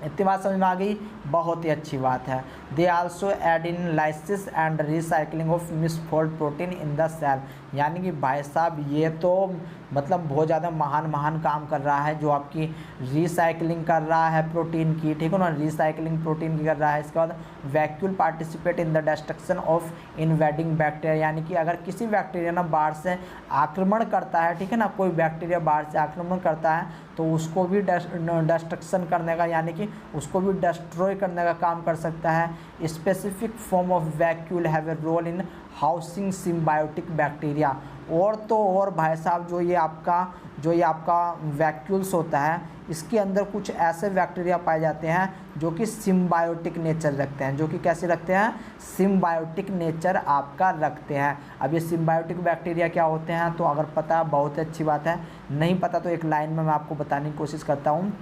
Speaker 1: इतनी बात समझ में आ गई, बहुत ही अच्छी बात है। They also aid in lysis and recycling of misfolded protein in the cell, यानी कि भाई साहब ये तो मतलब बहुत ज़्यादा महान काम कर रहा है, जो आपकी रिसाइकलिंग कर रहा है प्रोटीन की, ठीक है ना, रिसाइकलिंग प्रोटीन की कर रहा है। इसके बाद vacuole participate in the destruction of invading bacteria, यानी कि अगर किसी बैक्टीरिया ना बाहर से आक्रमण करता है, ठीक है ना, कोई बैक्टीरिया बाहर से आक्रमण करता है तो उसको भी डिस्ट्रक्शन करने का, यानी कि उसको भी डिस्ट्रॉय करने का काम कर सकता है। Specific form of vacuole have a role in housing symbiotic bacteria. और तो और भाई साहब जो ये आपका वैक्यूल्स होता है, इसके अंदर कुछ ऐसे बैक्टीरिया पाए जाते हैं जो कि सिम्बायोटिक नेचर रखते हैं, जो कि कैसे रखते हैं, सिम्बायोटिक नेचर आपका रखते हैं। अब ये सिम्बायोटिक बैक्टीरिया क्या होते हैं, तो अगर पता है बहुत अच्छी बात है, नहीं पता तो एक लाइन में मैं आपको बताने की कोशिश करता हूँ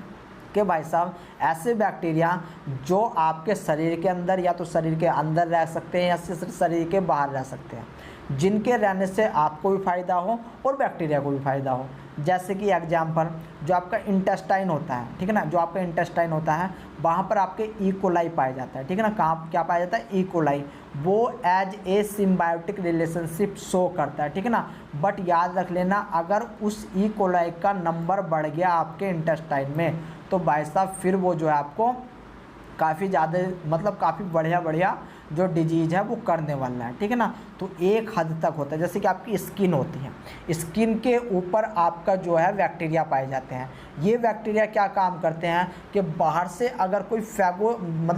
Speaker 1: कि भाई साहब ऐसे बैक्टीरिया जो आपके शरीर के अंदर या तो शरीर के अंदर रह सकते हैं या शरीर के बाहर रह सकते हैं, जिनके रहने से आपको भी फ़ायदा हो और बैक्टीरिया को भी फ़ायदा हो। जैसे कि एग्जाम्पल जो आपका इंटेस्टाइन होता है, ठीक है ना, जो आपका इंटेस्टाइन होता है वहाँ पर आपके ई कोलाई पाया जाता है, ठीक है ना, कहाँ क्या पाया जाता है, ई कोलाई, वो as a symbiotic relationship show करता है, ठीक है ना। बट याद रख लेना, अगर उस ई कोलाई का नंबर बढ़ गया आपके इंटेस्टाइन में तो भाई साहब फिर वो जो है आपको काफ़ी ज़्यादा मतलब काफ़ी बढ़िया जो डिजीज़ है वो करने वाला है, ठीक है ना। तो एक हद तक होता है, जैसे कि आपकी स्किन होती है, स्किन के ऊपर आपका जो है बैक्टीरिया पाए जाते हैं। ये बैक्टीरिया क्या काम करते हैं कि बाहर से अगर कोई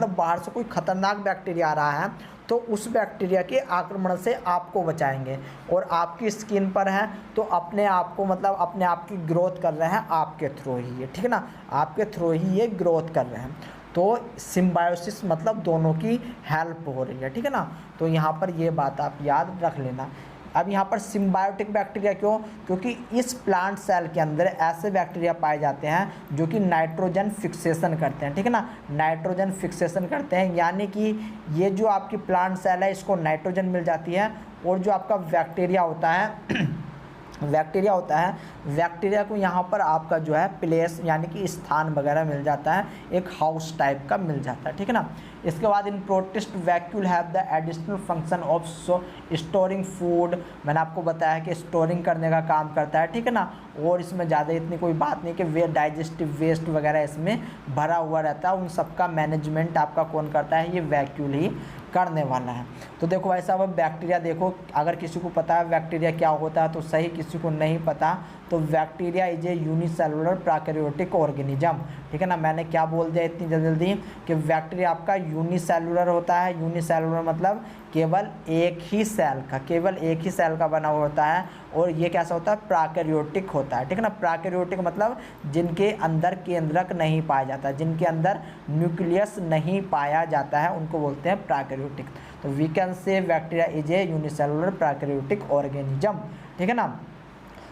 Speaker 1: बाहर से कोई ख़तरनाक बैक्टीरिया आ रहा है तो उस बैक्टीरिया के आक्रमण से आपको बचाएंगे, और आपकी स्किन पर है तो अपने आप को अपने आप की ग्रोथ कर रहे हैं आपके थ्रू ही ये, ठीक है ना, आपके थ्रू ही ये ग्रोथ कर रहे हैं। तो सिम्बायोसिस मतलब दोनों की हेल्प हो रही है, ठीक है ना। तो यहाँ पर ये बात आप याद रख लेना। अब यहाँ पर सिम्बायोटिक बैक्टीरिया क्यों, क्योंकि इस प्लांट सेल के अंदर ऐसे बैक्टीरिया पाए जाते हैं जो कि नाइट्रोजन फिक्सेशन करते हैं, ठीक है ना, नाइट्रोजन फिक्सेशन करते हैं, यानी कि ये जो आपकी प्लांट सेल है इसको नाइट्रोजन मिल जाती है, और जो आपका बैक्टीरिया होता है बैक्टीरिया को यहाँ पर आपका जो है प्लेस यानी कि स्थान वगैरह मिल जाता है, एक हाउस टाइप का मिल जाता है, ठीक है ना। इसके बाद इन protist vacuole have the additional function of storing food, मैंने आपको बताया कि स्टोरिंग करने का काम करता है, ठीक है ना, और इसमें ज़्यादा इतनी कोई बात नहीं कि डाइजेस्टिव वेस्ट वगैरह इसमें भरा हुआ रहता है, उन सबका मैनेजमेंट आपका कौन करता है, ये वैक्यूल ही करने वाला है। तो देखो भाई साहब, अब बैक्टीरिया देखो, अगर किसी को पता है बैक्टीरिया क्या होता है तो सही, किसी को नहीं पता तो bacteria is a unicellular prokaryotic organism, ठीक है ना। मैंने क्या बोल दिया इतनी जल्दी कि बैक्टीरिया आपका यूनिसेलुलर होता है, यूनिसेलुलर मतलब केवल एक ही सेल का बना हुआ होता है, और ये कैसा होता है, प्रोकैरियोटिक होता है, ठीक है ना। प्रोकैरियोटिक मतलब जिनके अंदर केंद्रक नहीं पाया जाता, जिनके अंदर न्यूक्लियस नहीं पाया जाता है, उनको बोलते हैं प्रोकैरियोटिक। तो we can say bacteria is a unicellular prokaryotic organism, ठीक है ना।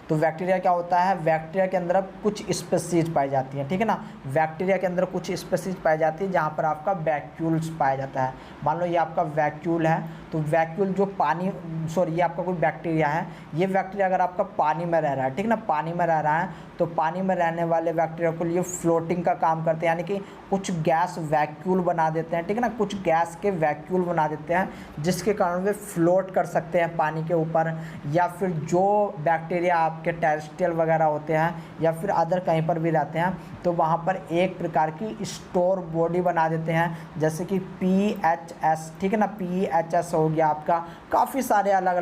Speaker 1: तो बैक्टीरिया क्या होता है, बैक्टीरिया के अंदर कुछ स्पीशीज पाई जाती हैं, ठीक है ना, बैक्टीरिया के अंदर कुछ स्पीशीज पाई जाती है जहाँ पर आपका वैक्यूल्स पाया जाता है। मान लो ये आपका वैक्यूल है, तो वैक्यूल जो ये आपका कोई बैक्टीरिया है, ये बैक्टीरिया अगर आपका पानी में रह रहा है, ठीक है ना, पानी में रह रहा है, तो पानी में रहने वाले बैक्टीरिया को लिए फ्लोटिंग का काम करते हैं, यानी कि कुछ गैस वैक्यूल बना देते हैं, ठीक है ना, कुछ गैस के वैक्यूल बना देते हैं जिसके कारण वे फ्लोट कर सकते हैं पानी के ऊपर। या फिर जो बैक्टीरिया आपके टेरेस्ट्रियल वगैरह होते हैं या फिर अदर कहीं पर भी रहते हैं तो वहाँ पर एक प्रकार की स्टोर बॉडी बना देते हैं, जैसे कि PHS, ठीक है ना, PHS हो गया आपका। काफ़ी सारे अलग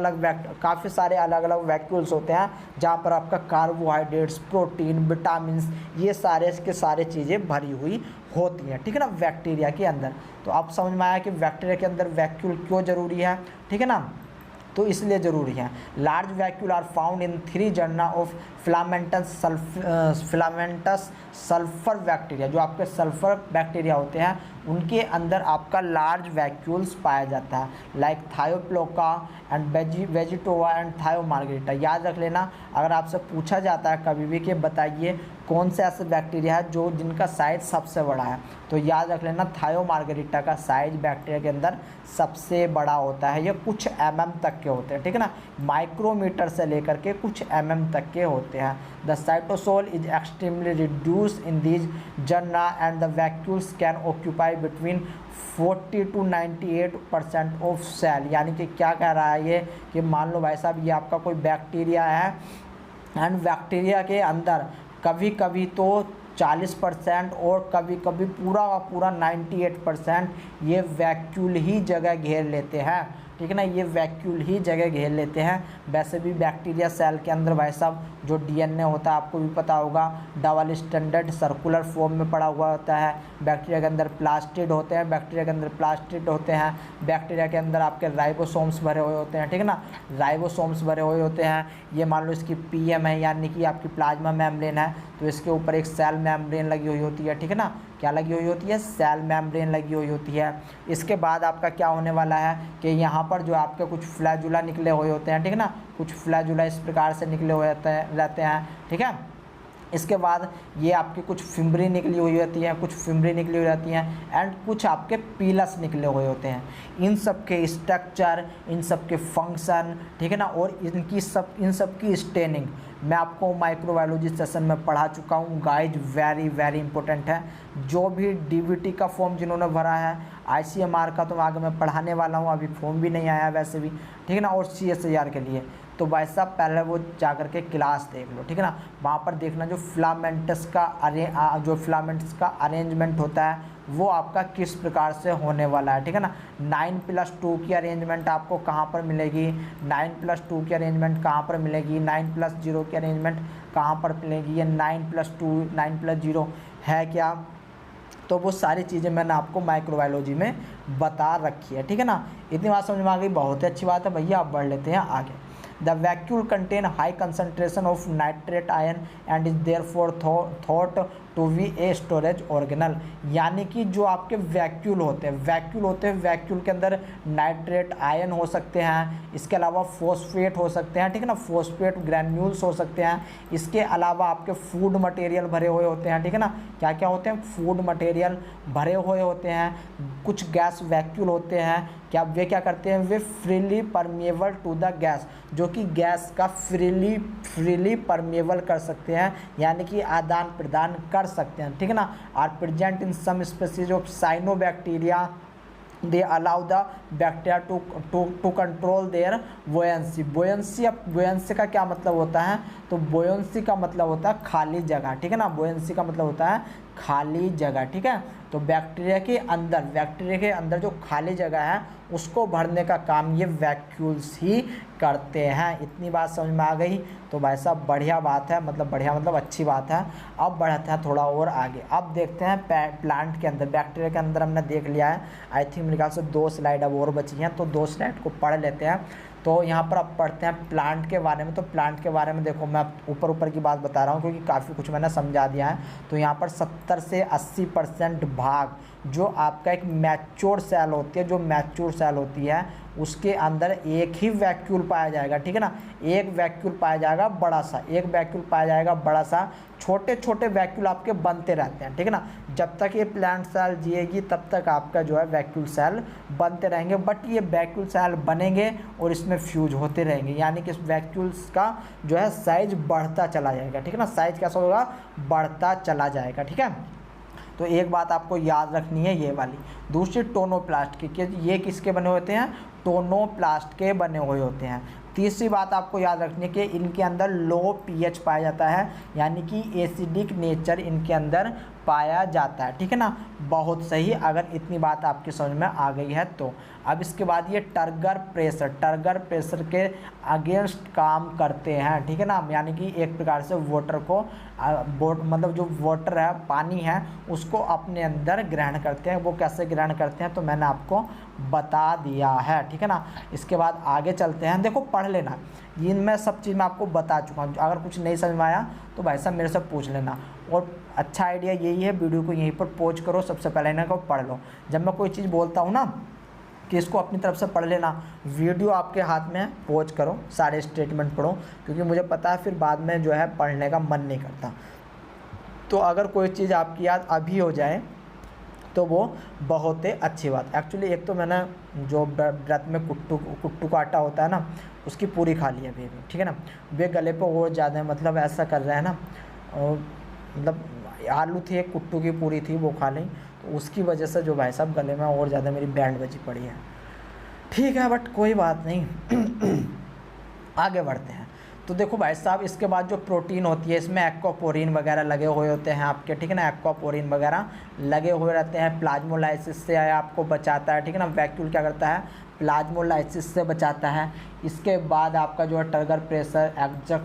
Speaker 1: अलग वैक्यूल्स होते हैं जहाँ पर आपका कार्बोहाइड्रेट्स, प्रोटीन, विटामिन, ये सारे के सारे चीज़ें भरी हुई होती हैं, ठीक है ना, बैक्टीरिया के अंदर। तो आप समझ में आया कि बैक्टीरिया के अंदर वैक्यूल क्यों ज़रूरी है, ठीक है ना। तो इसलिए ज़रूरी है। Large vacuole are found in 3 जर्ना ऑफ फिलामेंटस सल्फर बैक्टीरिया। जो आपके सल्फर बैक्टीरिया होते हैं उनके अंदर आपका लार्ज वैक्यूल्स पाया जाता है, लाइक थायोप्लोका एंड वेजिटोवा एंड थायो मार्गेरिटा। याद रख लेना, अगर आपसे पूछा जाता है कभी भी कि बताइए कौन से ऐसे बैक्टीरिया है जो जिनका साइज सबसे बड़ा है, तो याद रख लेना थायो मार्गेरिटा का साइज बैक्टीरिया के अंदर सबसे बड़ा होता है। ये कुछ mm तक के होते हैं, ठीक है ना, माइक्रोमीटर से लेकर के कुछ mm तक के होते हैं। The cytosol is extremely reduce in these जर्ना and the vacuoles can occupy between 40 to 98% of cell. यानी कि क्या कह रहा है ये कि मान लो भाई साहब ये आपका कोई बैक्टीरिया है एंड बैक्टीरिया के अंदर कभी कभी तो 40% और कभी कभी पूरा का पूरा 98% ये वैक्यूल ही जगह घेर लेते हैं, ठीक है ना, ये वैक्यूल ही जगह घेर लेते हैं। वैसे भी बैक्टीरिया सेल के अंदर भाई साहब जो डीएनए होता है आपको भी पता होगा डबल स्टैंडर्ड सर्कुलर फॉर्म में पड़ा हुआ होता है। बैक्टीरिया के अंदर प्लास्टिड होते हैं, बैक्टीरिया के अंदर आपके राइबोसोम्स भरे हुए होते हैं, ठीक है ना, राइबोसोम्स भरे हुए होते हैं। ये मान लो इसकी पीएम है यानी कि आपकी प्लाज्मा मेम्ब्रेन है, तो इसके ऊपर एक सेल मेम्ब्रेन लगी हुई होती है, ठीक है ना, क्या लगी हुई होती है, सेल मेम्ब्रेन लगी हुई होती है। इसके बाद आपका क्या होने वाला है कि यहाँ पर जो आपके कुछ फ्लैजुला निकले हुए होते हैं, ठीक है ना, कुछ फ्लैजुला इस प्रकार से निकले हुए रहते हैं, ठीक है। इसके बाद ये आपकी कुछ फिम्बरी निकली हुई होती है, एंड कुछ आपके पीलस निकले हुए होते हैं। इन सब के स्ट्रक्चर, इन सब के फंक्शन, ठीक है ना, और इन सब की स्टेनिंग मैं आपको माइक्रोबायोलॉजी सेशन में पढ़ा चुका हूँ गाइज, वेरी वेरी इंपॉर्टेंट है। जो भी डीबीटी का फॉर्म जिन्होंने भरा है, आईसीएमआर का तो आगे मैं पढ़ाने वाला हूँ, अभी फॉर्म भी नहीं आया वैसे भी, ठीक है ना, और सीएसआईआर के लिए तो भाई साहब पहले वो जा कर के क्लास देख लो, ठीक है ना। वहाँ पर देखना जो फिलामेंट्स का अरेंजमेंट होता है वो आपका किस प्रकार से होने वाला है, ठीक है ना। 9+2 की अरेंजमेंट आपको कहाँ पर मिलेगी, 9+2 की अरेंजमेंट कहाँ पर मिलेगी, 9+0 की अरेंजमेंट कहाँ पर मिलेगी, ये 9+2 9+0 है क्या, तो वो सारी चीज़ें मैंने आपको माइक्रोबायोलॉजी में बता रखी है, ठीक है ना। इतनी बात समझ में आ गई, बहुत ही अच्छी बात है भैया। आप बढ़ लेते हैं आगे। The vacuole contain high concentration of nitrate ion and is therefore thought to be a storage organelle। यानी कि जो आपके वैक्यूल होते हैं, वैक्यूल के अंदर नाइट्रेट आयन हो सकते हैं, इसके अलावा फॉस्फेट हो सकते हैं, ठीक है ना, फॉस्फेट ग्रैन्यूल्स हो सकते हैं। इसके अलावा आपके फूड मटेरियल भरे हुए होते हैं, ठीक है ना, क्या क्या होते हैं, फूड मटेरियल भरे हुए होते हैं। कुछ गैस वैक्यूल होते हैं, वे क्या करते हैं, वे freely permeable to the gas, जो कि गैस का फ्रीली परमिएबल कर सकते हैं, यानी कि आदान प्रदान कर सकते हैं, ठीक है ना। Are present in some species of cyanobacteria, they allow the bacteria to control their buoyancy. Buoyancy का क्या मतलब होता है, तो बोयंसी का मतलब होता है खाली जगह, ठीक है ना, बोयंसी का मतलब होता है खाली जगह, ठीक है। तो बैक्टीरिया के अंदर जो खाली जगह है उसको भरने का काम ये वैक्यूल्स ही करते हैं। इतनी बात समझ में आ गई, तो भाई साहब बढ़िया बात है, मतलब अच्छी बात है। अब बढ़ते हैं थोड़ा और आगे। अब देखते हैं प्लांट के अंदर, बैक्टीरिया के अंदर हमने देख लिया है। आई थिंक मेरे ख्याल से 2 स्लाइड अब और बची हैं, तो 2 स्लाइड को पढ़ लेते हैं। तो यहाँ पर अब पढ़ते हैं प्लांट के बारे में। तो प्लांट के बारे में देखो, मैं ऊपर की बात बता रहा हूँ क्योंकि काफ़ी कुछ मैंने समझा दिया है। तो यहाँ पर 70 से 80% भाग जो आपका एक मैच्योर सेल होती है, उसके अंदर एक ही वैक्यूल पाया जाएगा, ठीक है ना, एक वैक्यूल पाया जाएगा बड़ा सा, छोटे छोटे वैक्यूल आपके बनते रहते हैं, ठीक है ना। जब तक ये प्लांट सेल जिएगी तब तक आपका जो है वैक्यूल सेल बनते रहेंगे, बट ये वैक्यूल सेल बनेंगे और इसमें फ्यूज होते रहेंगे, यानी कि इस वैक्यूल्स का जो है साइज बढ़ता चला जाएगा, ठीक है ना, साइज कैसा होगा, बढ़ता चला जाएगा, ठीक है। तो एक बात आपको याद रखनी है ये वाली। दूसरी टोनोप्लास्ट की, कि ये किसके बने होते हैं, टोनोप्लास्ट के बने हुए होते हैं। तीसरी बात आपको याद रखनी है कि इनके अंदर लो पीएच पाया जाता है, यानी कि एसिडिक नेचर इनके अंदर पाया जाता है, ठीक है ना। बहुत सही, अगर इतनी बात आपकी समझ में आ गई है तो। अब इसके बाद ये टर्गर प्रेशर के अगेंस्ट काम करते हैं, ठीक है ना, यानी कि एक प्रकार से वाटर को मतलब जो वाटर है, पानी है, उसको अपने अंदर ग्रहण करते हैं। वो कैसे ग्रहण करते हैं तो मैंने आपको बता दिया है, ठीक है ना। इसके बाद आगे चलते हैं, देखो पढ़ लेना, ये मैं सब चीज़ मैं आपको बता चुका हूँ। अगर कुछ नहीं समझ में आया तो भाई साहब मेरे से पूछ लेना। और अच्छा आइडिया यही है, वीडियो को यहीं पर पॉज करो, सबसे पहले इन्हें को पढ़ लो। जब मैं कोई चीज़ बोलता हूँ ना कि इसको अपनी तरफ से पढ़ लेना, वीडियो आपके हाथ में, पॉज करो, सारे स्टेटमेंट पढ़ो, क्योंकि मुझे पता है फिर बाद में जो है पढ़ने का मन नहीं करता। तो अगर कोई चीज़ आपकी याद अभी हो जाए तो वो बहुत ही अच्छी बात। एक्चुअली एक तो मैंने जो व्रत में कुट्टू का आटा होता है ना, उसकी पूरी खा ली अभी, ठीक है ना। वे गले पे और ज़्यादा मतलब ऐसा कर रहे हैं ना, और मतलब आलू थी, एक कुट्टू की पूरी थी, वो खा ली, तो उसकी वजह से जो भाई साहब गले में और ज़्यादा मेरी बैंड बजी पड़ी है। ठीक है, बट कोई बात नहीं आगे बढ़ते हैं। तो देखो भाई साहब, इसके बाद जो प्रोटीन होती है इसमें एक्वापोरिन वगैरह लगे हुए होते हैं आपके, ठीक है ना। एक्वापोरिन वगैरह लगे हुए रहते हैं, प्लाज्मोलाइसिस से आपको बचाता है, ठीक है ना। वैक्यूल क्या करता है, प्लाज्मोलाइसिस से बचाता है। इसके बाद आपका जो है टर्गर प्रेशर जो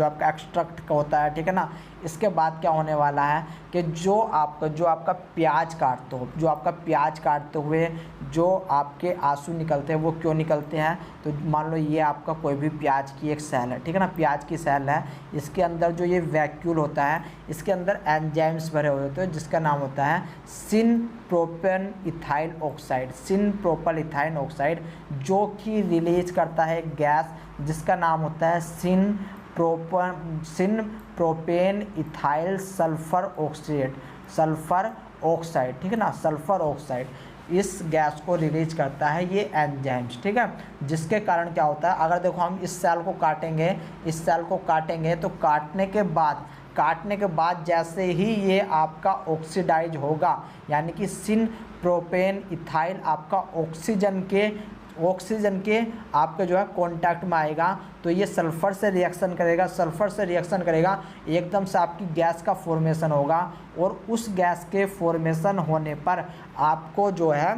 Speaker 1: आपका एक्सट्रैक्ट होता है, ठीक है ना। इसके बाद क्या होने वाला है कि जो आपका प्याज काटते हो, जो आपका प्याज काटते हुए जो आपके आंसू निकलते हैं, वो क्यों निकलते हैं, तो मान लो ये आपका कोई भी प्याज की एक सेल है, ठीक है ना, प्याज की सेल है, इसके अंदर जो ये वैक्यूल होता है, इसके अंदर एंजाइम्स भरे हुए होते हैं जिसका नाम होता है सिन प्रोपेन इथाइल ऑक्साइड, सिन प्रोपल इथाइल ऑक्साइड, जो कि रिलीज करता है गैस जिसका नाम होता है सिन प्रोपेन इथाइल सल्फर ऑक्साइड, ठीक है ना, सल्फर ऑक्साइड। इस गैस को रिलीज करता है ये एंजाइम्स, ठीक है। जिसके कारण क्या होता है, अगर देखो हम इस सेल को काटेंगे तो काटने के बाद जैसे ही ये आपका ऑक्सीडाइज होगा, यानी कि सिन प्रोपेन इथाइल आपका ऑक्सीजन के आपके जो है कांटेक्ट में आएगा, तो ये सल्फ़र से रिएक्शन करेगा, एकदम से आपकी गैस का फॉर्मेशन होगा। और उस गैस के फॉर्मेशन होने पर आपको जो है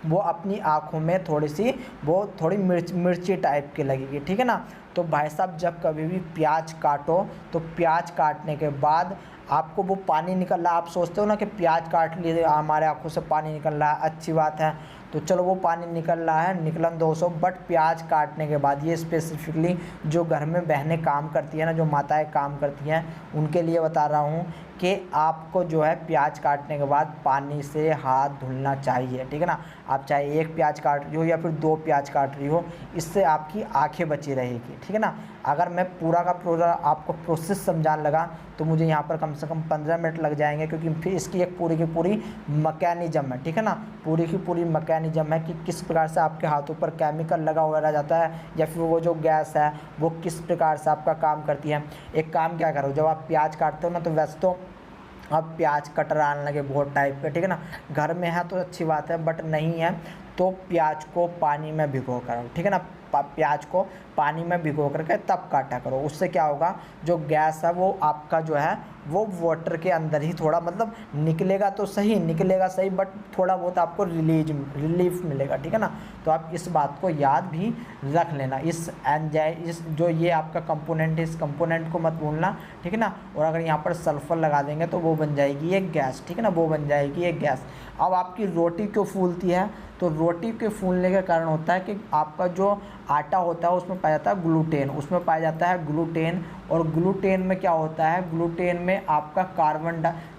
Speaker 1: वो अपनी आँखों में थोड़ी मिर्ची टाइप की लगेगी, ठीक है ना। तो भाई साहब जब कभी भी प्याज काटो तो प्याज काटने के बाद आपको वो पानी निकल रहा है, आप सोचते हो ना कि प्याज काट लिए हमारे आँखों से पानी निकल रहा है, अच्छी बात है, तो चलो वो पानी निकल रहा है, निकलन 200, बट प्याज काटने के बाद ये स्पेसिफिकली जो घर में बहनें काम करती हैं ना, जो माताएं काम करती हैं, उनके लिए बता रहा हूँ कि आपको जो है प्याज काटने के बाद पानी से हाथ धुलना चाहिए, ठीक है ना। आप चाहे एक प्याज काट रही हो या फिर 2 प्याज काट रही हो, इससे आपकी आंखें बची रहेगी, ठीक है ना। अगर मैं पूरा का पूरा आपको प्रोसेस समझाने लगा तो मुझे यहाँ पर कम से कम 15 मिनट लग जाएंगे, क्योंकि फिर इसकी एक पूरी की पूरी मैकेनिज्म है, ठीक है ना, पूरी की पूरी मैकेनिज्म है कि किस प्रकार से आपके हाथों पर केमिकल लगा हुआ रह जाता है, या फिर वो जो गैस है वो किस प्रकार से आपका काम करती है। एक काम क्या करो, जब आप प्याज काटते हो ना, तो वैसे तो अब प्याज कटर आने लगे बहुत टाइप के, ठीक है ना, घर में है तो अच्छी बात है, बट नहीं है तो प्याज को पानी में भिगो करो, ठीक है ना, प्याज को पानी में भिगो करके तब काटा करो। उससे क्या होगा, जो गैस है वो आपका जो है वो वाटर के अंदर ही थोड़ा मतलब निकलेगा सही, बट थोड़ा बहुत आपको रिलीफ मिलेगा, ठीक है ना। तो आप इस बात को याद भी रख लेना, इस जो ये आपका कंपोनेंट है, इस कंपोनेंट को मत भूलना, ठीक है ना। और अगर यहाँ पर सल्फर लगा देंगे तो वो बन जाएगी एक गैस, ठीक है ना, वो बन जाएगी एक गैस। अब आपकी रोटी क्यों फूलती है, तो रोटी के फूलने का कारण होता है कि आपका जो आटा होता है उसमें पाया जाता है ग्लूटेन, और ग्लूटेन में क्या होता है, ग्लूटेन में आपका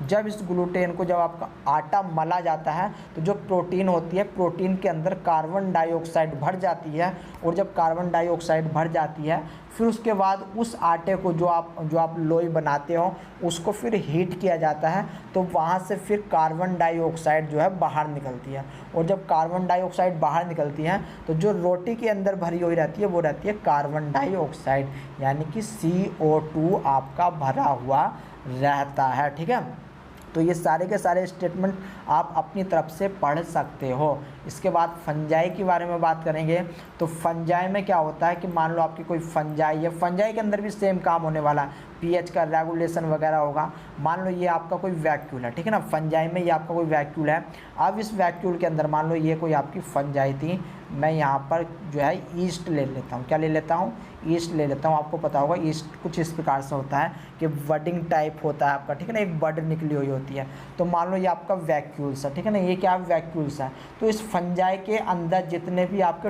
Speaker 1: जब इस ग्लूटेन को जब आपका आटा मला जाता है तो जो प्रोटीन होती है, प्रोटीन के अंदर कार्बन डाइऑक्साइड भर जाती है, और जब कार्बन डाइऑक्साइड भर जाती है फिर उसके बाद उस आटे को जो आप लोई बनाते हो उसको फिर हीट किया जाता है, तो वहाँ से फिर कार्बन डाइऑक्साइड जो है बाहर निकलती है, और जब कार्बन डाइऑक्साइड बाहर निकलती है तो जो रोटी के अंदर भरी हुई रहती है वो रहती है कार्बन डाइऑक्साइड, यानी कि CO2 आपका भरा हुआ रहता है, ठीक है। तो ये सारे के सारे स्टेटमेंट आप अपनी तरफ से पढ़ सकते हो। इसके बाद फंजाई के बारे में बात करेंगे। तो फंजाई में क्या होता है कि मान लो आपकी कोई फंजाई है, फंजाई के अंदर भी सेम काम होने वाला है। पीएच का रेगुलेशन वगैरह होगा। मान लो ये आपका कोई वैक्यूल है, ठीक है ना, फंजाई में ये आपका कोई वैक्यूल है। अब इस वैक्यूल के अंदर मान लो ये कोई आपकी फंजाई थी, मैं यहाँ पर जो है ईस्ट ले लेता हूँ। क्या ले लेता हूँ? ईस्ट ले लेता हूँ। आपको पता होगा ईस्ट कुछ इस प्रकार से होता है कि बडिंग टाइप होता है आपका, ठीक है ना, एक बड निकली हुई होती है। तो मान लो ये आपका वैक्यूल्स है, ठीक है ना, ये क्या वैक्यूल्स है। तो इस फंजाई के अंदर जितने भी आपके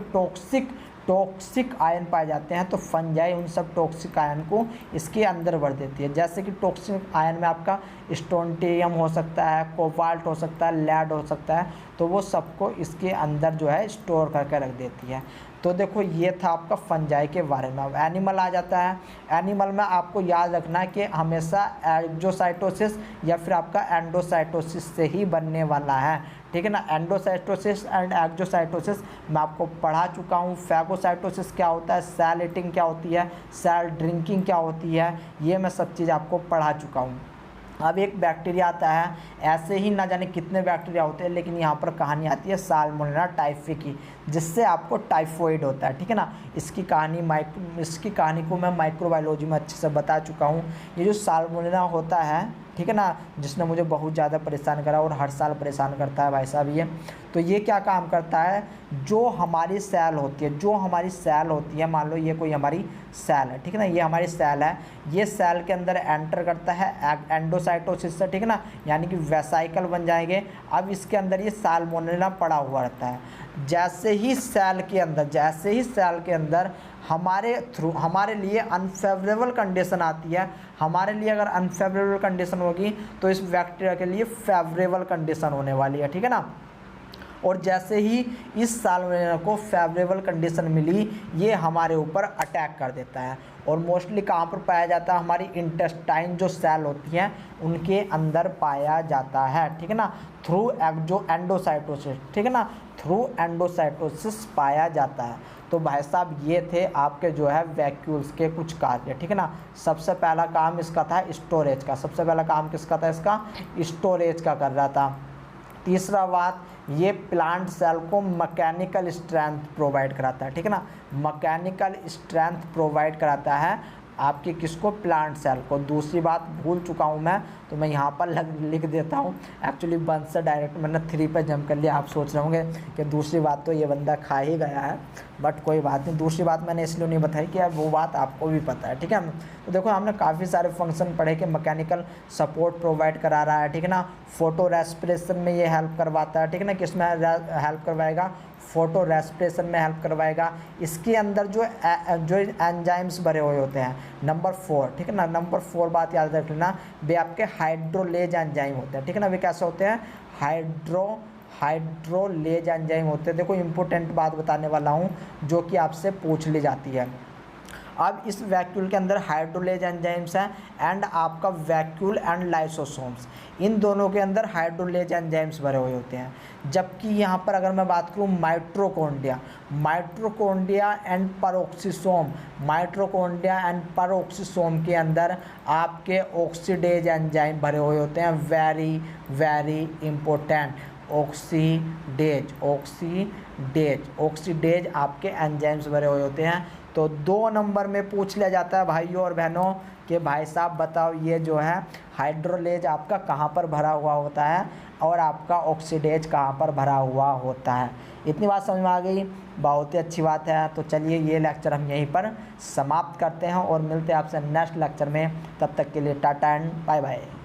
Speaker 1: टॉक्सिक आयन पाए जाते हैं, तो फंजाई उन सब टॉक्सिक आयन को इसके अंदर भर देती है। जैसे कि टॉक्सिक आयन में आपका स्ट्रोंटियम हो सकता है, कोबाल्ट हो सकता है, लेड हो सकता है, तो वो सबको इसके अंदर जो है स्टोर करके रख देती है। तो देखो ये था आपका फंजाई के बारे में। अब एनिमल आ जाता है। एनिमल में आपको याद रखना है कि हमेशा एक्सोसाइटोसिस या फिर आपका एंडोसाइटोसिस से ही बनने वाला है, ठीक है ना। एंडोसाइटोसिस एंड एक्सोसाइटोसिस मैं आपको पढ़ा चुका हूँ। फैगोसाइटोसिस क्या होता है, सेल ईटिंग क्या होती है, सेल ड्रिंकिंग क्या होती है, ये मैं सब चीज़ आपको पढ़ा चुका हूँ। अब एक बैक्टीरिया आता है, ऐसे ही ना जाने कितने बैक्टीरिया होते हैं, लेकिन यहाँ पर कहानी आती है साल्मोनेला टाइफी की, जिससे आपको टाइफॉइड होता है, ठीक है ना। इसकी कहानी को मैं माइक्रोबायोलॉजी में अच्छे से बता चुका हूँ। ये जो साल्मोनेला होता है, ठीक है ना, जिसने मुझे बहुत ज़्यादा परेशान करा और हर साल परेशान करता है भाई साहब ये। तो ये क्या काम करता है, जो हमारी सेल होती है, मान लो ये कोई हमारी सेल है, ठीक है ना, ये हमारी सेल है, ये सेल के अंदर एंटर करता है एंडोसाइटोसिस से, ठीक है ना, यानी कि वेसाइकल बन जाएंगे। अब इसके अंदर ये साल्मोनेला पड़ा हुआ रहता है। जैसे ही सेल के अंदर हमारे लिए अनफेवरेबल कंडीशन आती है, हमारे लिए अगर अनफेवरेबल कंडीशन होगी तो इस बैक्टीरिया के लिए फेवरेबल कंडीशन होने वाली है, ठीक है ना। और जैसे ही इस साल्मोनेला को फेवरेबल कंडीशन मिली, ये हमारे ऊपर अटैक कर देता है। और मोस्टली कहाँ पर पाया जाता है, हमारी इंटेस्टाइन जो सेल होती हैं उनके अंदर पाया जाता है, ठीक है ना, थ्रू एंडोसाइटोसिस, ठीक है ना, थ्रू एंडोसाइटोसिस पाया जाता है। तो भाई साहब ये थे आपके जो है वैक्यूल्स के कुछ कार्य, ठीक है ना। सबसे पहला काम इसका था स्टोरेज का। सबसे पहला काम किसका था, इसका स्टोरेज का कर रहा था। तीसरा बात, ये प्लांट सेल को मैकेनिकल स्ट्रेंथ प्रोवाइड कराता है, ठीक है ना, मैकेनिकल स्ट्रेंथ प्रोवाइड कराता है आपके किसको, प्लांट सेल को। दूसरी बात भूल चुका हूँ मैं, तो मैं यहाँ पर लिख देता हूँ। एक्चुअली 1 से डायरेक्ट मैंने 3 पे जंप कर लिया। आप सोच रहे होंगे कि दूसरी बात तो ये बंदा खा ही गया है, बट कोई बात नहीं। दूसरी बात मैंने इसलिए नहीं बताई कि अब वो बात आपको भी पता है, ठीक है। तो देखो हमने काफ़ी सारे फंक्शन पढ़े कि मैकेनिकल सपोर्ट प्रोवाइड करा रहा है, ठीक है ना, फोटो रेस्पिरेशन में ये हेल्प करवाता है, ठीक है ना। किस में हेल्प करवाएगा, फोटो रेस्पिरेशन में हेल्प करवाएगा। इसके अंदर जो एंजाइम्स भरे हुए होते हैं, नंबर 4, ठीक है ना, नंबर 4 बात याद रख लेना, वे आपके हाइड्रोलेज एंजाइम होते हैं, ठीक है ना। वे कैसे होते हैं, हाइड्रोलेज एंजाइम होते हैं। देखो इंपॉर्टेंट बात बताने वाला हूँ जो कि आपसे पूछ ली जाती है। अब इस वैक्यूल के अंदर हाइड्रोलेज एंजाइम्स हैं एंड आपका वैक्यूल एंड लाइसोसोम्स, इन दोनों के अंदर हाइड्रोलेज एंजाइम्स भरे हुए होते हैं। जबकि यहाँ पर अगर मैं बात करूँ माइटोकॉन्ड्रिया एंड पेरोक्सिसोम के अंदर आपके ऑक्सीडेज एंजाइम भरे हुए होते हैं। वेरी वेरी इंपॉर्टेंट, ऑक्सीडेज आपके एंजाइम्स भरे हुए होते हैं। तो 2 नंबर में पूछ लिया जाता है भाइयों और बहनों कि भाई साहब बताओ ये जो है हाइड्रोलेज आपका कहाँ पर भरा हुआ होता है और आपका ऑक्सीडेज कहाँ पर भरा हुआ होता है। इतनी बात समझ में आ गई, बहुत ही अच्छी बात है। तो चलिए ये लेक्चर हम यहीं पर समाप्त करते हैं और मिलते हैं आपसे नेक्स्ट लेक्चर में। तब तक के लिए टाटा एंड बाय बाय।